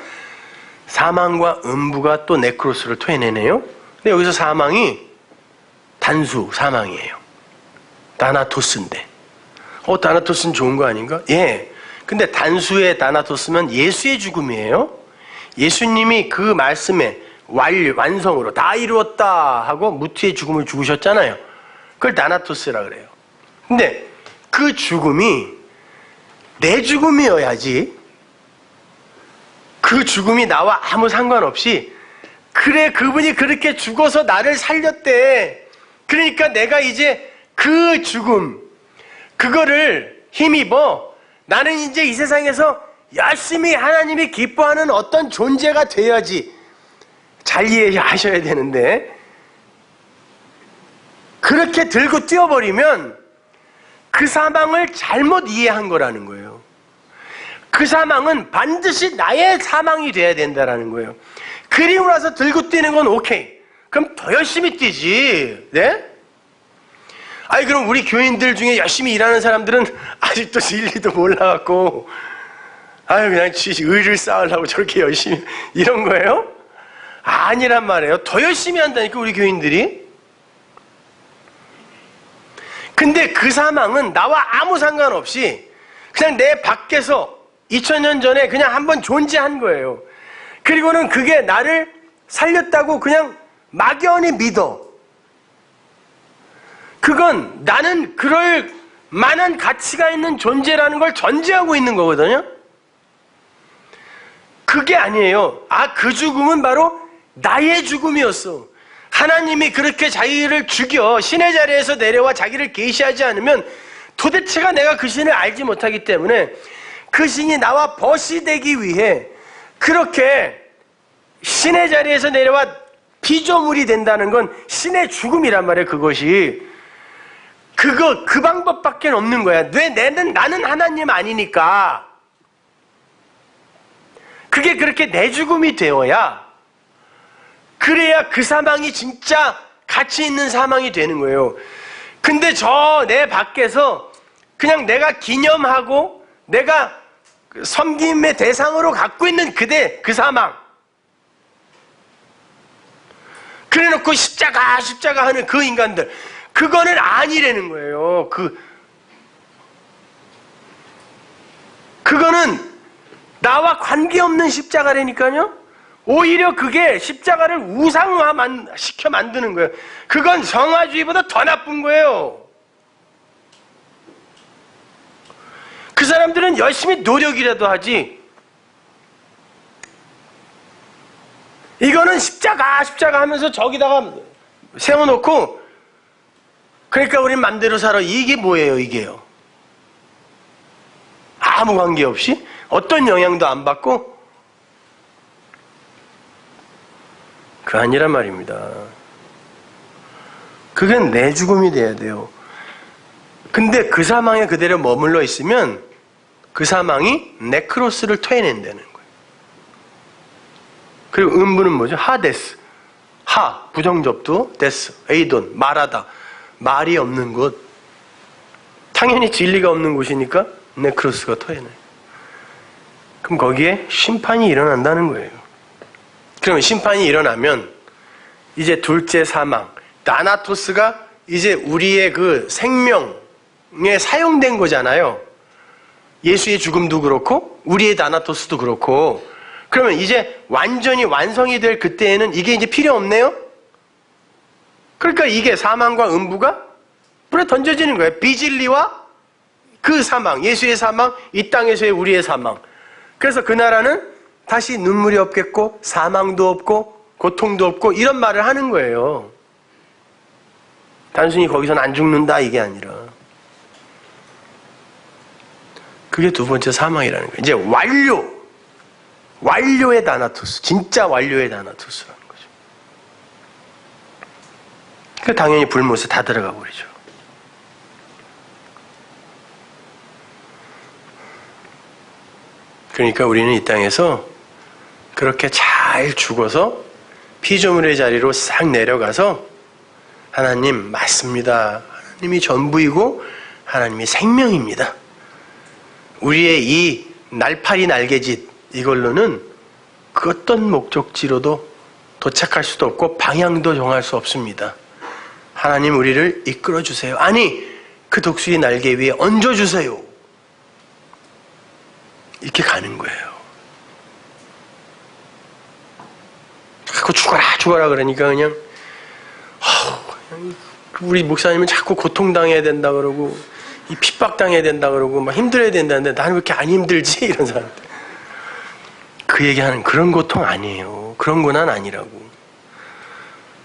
사망과 음부가 또 네크로스를 토해내네요. 근데 여기서 사망이 단수 사망이에요. 다나토스인데. 다나토스는 좋은 거 아닌가? 예. 근데 단수의 다나토스면 예수의 죽음이에요. 예수님이 그 말씀에 완성으로 다 이루었다 하고 무트의 죽음을 죽으셨잖아요. 그걸 다나토스라 그래요. 근데 그 죽음이 내 죽음이어야지, 그 죽음이 나와 아무 상관없이, 그래 그분이 그렇게 죽어서 나를 살렸대. 그러니까 내가 이제 그 죽음, 그거를 힘입어 나는 이제 이 세상에서 열심히 하나님이 기뻐하는 어떤 존재가 돼야지. 잘 이해하셔야 되는데 그렇게 들고 뛰어버리면 그 사망을 잘못 이해한 거라는 거예요. 그 사망은 반드시 나의 사망이 돼야 된다는 거예요. 그리고 나서 들고 뛰는 건 오케이. 그럼 더 열심히 뛰지. 네? 아니 그럼 우리 교인들 중에 열심히 일하는 사람들은 아직도 진리도 몰라갖고 그냥 의를 쌓으려고 저렇게 열심히 이런 거예요? 아니란 말이에요. 더 열심히 한다니까 우리 교인들이. 근데 그 사망은 나와 아무 상관없이 그냥 내 밖에서 2000년 전에 그냥 한번 존재한 거예요. 그리고는 그게 나를 살렸다고 그냥 막연히 믿어. 그건 나는 그럴 만한 가치가 있는 존재라는 걸 전제하고 있는 거거든요. 그게 아니에요. 그 죽음은 바로 나의 죽음이었어. 하나님이 그렇게 자기를 죽여 신의 자리에서 내려와 자기를 계시하지 않으면 도대체가 내가 그 신을 알지 못하기 때문에 그 신이 나와 벗이 되기 위해 그렇게 신의 자리에서 내려와 피조물이 된다는 건 신의 죽음이란 말이에요. 그것이 그 방법밖에 없는 거야. 왜? 나는 하나님 아니니까. 그게 그렇게 내 죽음이 되어야, 그래야 그 사망이 진짜 가치 있는 사망이 되는 거예요. 근데 저 내 밖에서 그냥 내가 기념하고 내가 섬김의 대상으로 갖고 있는 그 사망, 그래 놓고 십자가 하는 그 인간들, 그거는 아니라는 거예요. 그거는 나와 관계없는 십자가라니까요. 오히려 그게 십자가를 우상화시켜 만드는 거예요. 그건 성화주의보다 더 나쁜 거예요. 그 사람들은 열심히 노력이라도 하지, 이거는 십자가 십자가 하면서 저기다가 세워놓고 그러니까 우린 맘대로 살아. 이게 뭐예요, 이게요? 아무 관계없이 어떤 영향도 안 받고 그거 아니란 말입니다. 그게 내 죽음이 돼야 돼요. 근데 그 사망에 그대로 머물러 있으면 그 사망이 네크로스를 토해낸다는 거예요. 그리고 음부는 뭐죠? 하데스. 하, 부정접두, 데스, 에이돈, 말하다. 말이 없는 곳. 당연히 진리가 없는 곳이니까 네크로스가 토해내요. 그럼 거기에 심판이 일어난다는 거예요. 그러면 심판이 일어나면 이제 둘째 사망, 나나토스가 이제 우리의 그 생명에 사용된 거잖아요. 예수의 죽음도 그렇고 우리의 나나토스도 그렇고. 그러면 이제 완전히 완성이 될 그때에는 이게 이제 필요 없네요? 그러니까 이게 사망과 음부가 물에 던져지는 거예요. 비진리와 그 사망, 예수의 사망, 이 땅에서의 우리의 사망. 그래서 그 나라는 다시 눈물이 없겠고 사망도 없고 고통도 없고 이런 말을 하는 거예요. 단순히 거기서는 안 죽는다 이게 아니라. 그게 두 번째 사망이라는 거예요. 이제 완료의 다나토스, 진짜 완료의 다나토스라는 거죠. 그 당연히 불못에 다 들어가 버리죠. 그러니까 우리는 이 땅에서 그렇게 잘 죽어서 피조물의 자리로 싹 내려가서 하나님 맞습니다. 하나님이 전부이고 하나님이 생명입니다. 우리의 이 날파리 날개짓 이걸로는 그 어떤 목적지로도 도착할 수도 없고 방향도 정할 수 없습니다. 하나님 우리를 이끌어 주세요. 아니 그 독수리 날개 위에 얹어주세요. 이렇게 가는 거예요. 자꾸 죽어라 그러니까 그냥 우리 목사님은 자꾸 고통당해야 된다 그러고 이 핍박당해야 된다 그러고 막 힘들어야 된다는데 나는 왜 이렇게 안 힘들지? 이런 사람들. 그 얘기하는 그런 고통 아니에요. 그런 고난 아니라고.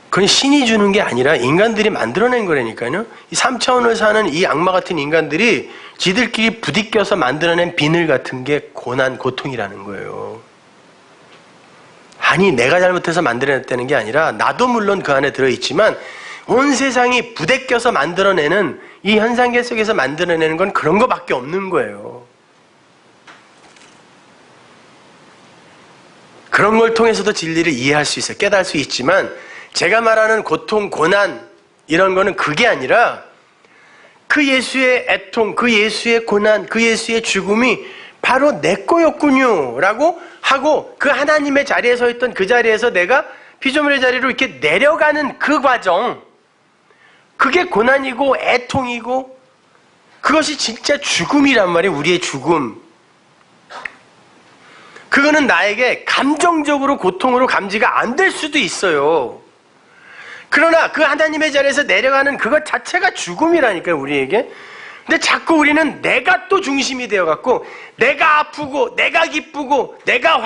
그건 신이 주는 게 아니라 인간들이 만들어낸 거라니까요. 이 3차원을 사는 이 악마 같은 인간들이 지들끼리 부딪혀서 만들어낸 비늘 같은 게 고난, 고통이라는 거예요. 아니 내가 잘못해서 만들어냈다는 게 아니라 나도 물론 그 안에 들어있지만 온 세상이 부대껴서 만들어내는 이 현상계 속에서 만들어내는 건 그런 거밖에 없는 거예요. 그런 걸 통해서도 진리를 이해할 수 있어요. 깨달을 수 있지만 제가 말하는 고통, 고난 이런 거는 그게 아니라 그 예수의 애통, 그 예수의 고난, 그 예수의 죽음이 바로 내 거였군요 라고 하고 그 하나님의 자리에 서 있던 그 자리에서 내가 피조물의 자리로 이렇게 내려가는 그 과정, 그게 고난이고 애통이고 그것이 진짜 죽음이란 말이에요. 우리의 죽음. 그거는 나에게 감정적으로 고통으로 감지가 안 될 수도 있어요. 그러나 그 하나님의 자리에서 내려가는 그것 자체가 죽음이라니까요, 우리에게. 근데 자꾸 우리는 내가 또 중심이 되어갖고 내가 아프고 내가 기쁘고 내가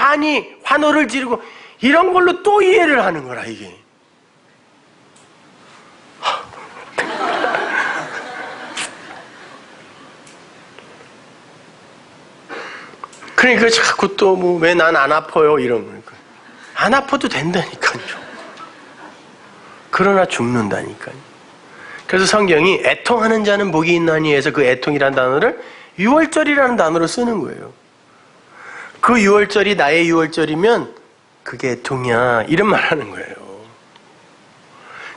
환호를 지르고 이런 걸로 또 이해를 하는 거라 이게. 그러니까 자꾸 또 뭐 왜 난 안 아파요 이런 거니까. 안 아파도 된다니까요. 그러나 죽는다니까요. 그래서 성경이 애통하는 자는 복이 있나니 해서 그 애통이라는 단어를 유월절이라는 단어로 쓰는 거예요. 그 유월절이 나의 유월절이면 그게 애통이야 이런 말 하는 거예요.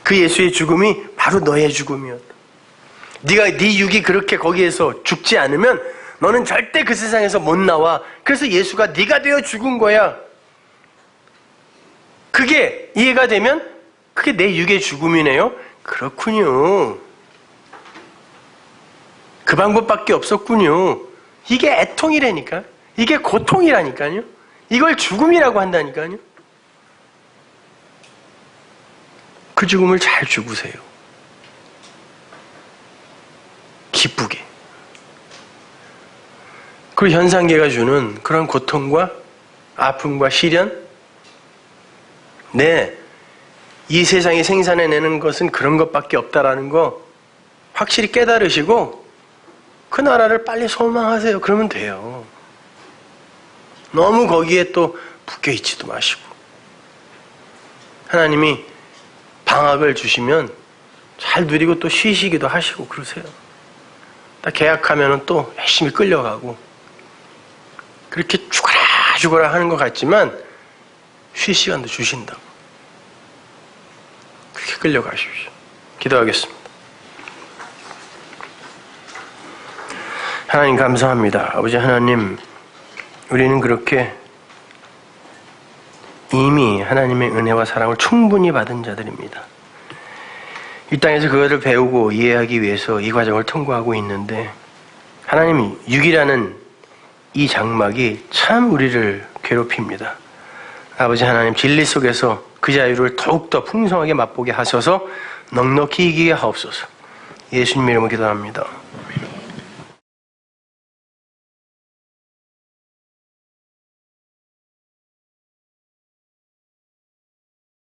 그 예수의 죽음이 바로 너의 죽음이었다. 네 육이 그렇게 거기에서 죽지 않으면 너는 절대 그 세상에서 못 나와. 그래서 예수가 네가 되어 죽은 거야. 그게 이해가 되면 그게 내 육의 죽음이네요. 그렇군요. 그 방법밖에 없었군요. 이게 애통이라니까. 이게 고통이라니까요. 이걸 죽음이라고 한다니까요. 그 죽음을 잘 죽으세요. 기쁘게. 그 현상계가 주는 그런 고통과 아픔과 시련, 네, 이 세상이 생산해내는 것은 그런 것밖에 없다라는 거 확실히 깨달으시고 그 나라를 빨리 소망하세요. 그러면 돼요. 너무 거기에 또 묶여 있지도 마시고. 하나님이 방학을 주시면 잘 누리고 또 쉬시기도 하시고 그러세요. 딱 계약하면 또 열심히 끌려가고 그렇게 죽어라 하는 것 같지만 쉴 시간도 주신다고. 그렇게 끌려가십시오. 기도하겠습니다. 하나님 감사합니다. 아버지 하나님, 우리는 그렇게 이미 하나님의 은혜와 사랑을 충분히 받은 자들입니다. 이 땅에서 그것을 배우고 이해하기 위해서 이 과정을 통과하고 있는데 하나님, 육이라는 이 장막이 참 우리를 괴롭힙니다. 아버지 하나님, 진리 속에서 그 자유를 더욱더 풍성하게 맛보게 하셔서 넉넉히 이기게 하옵소서. 예수님 이름으로 기도합니다.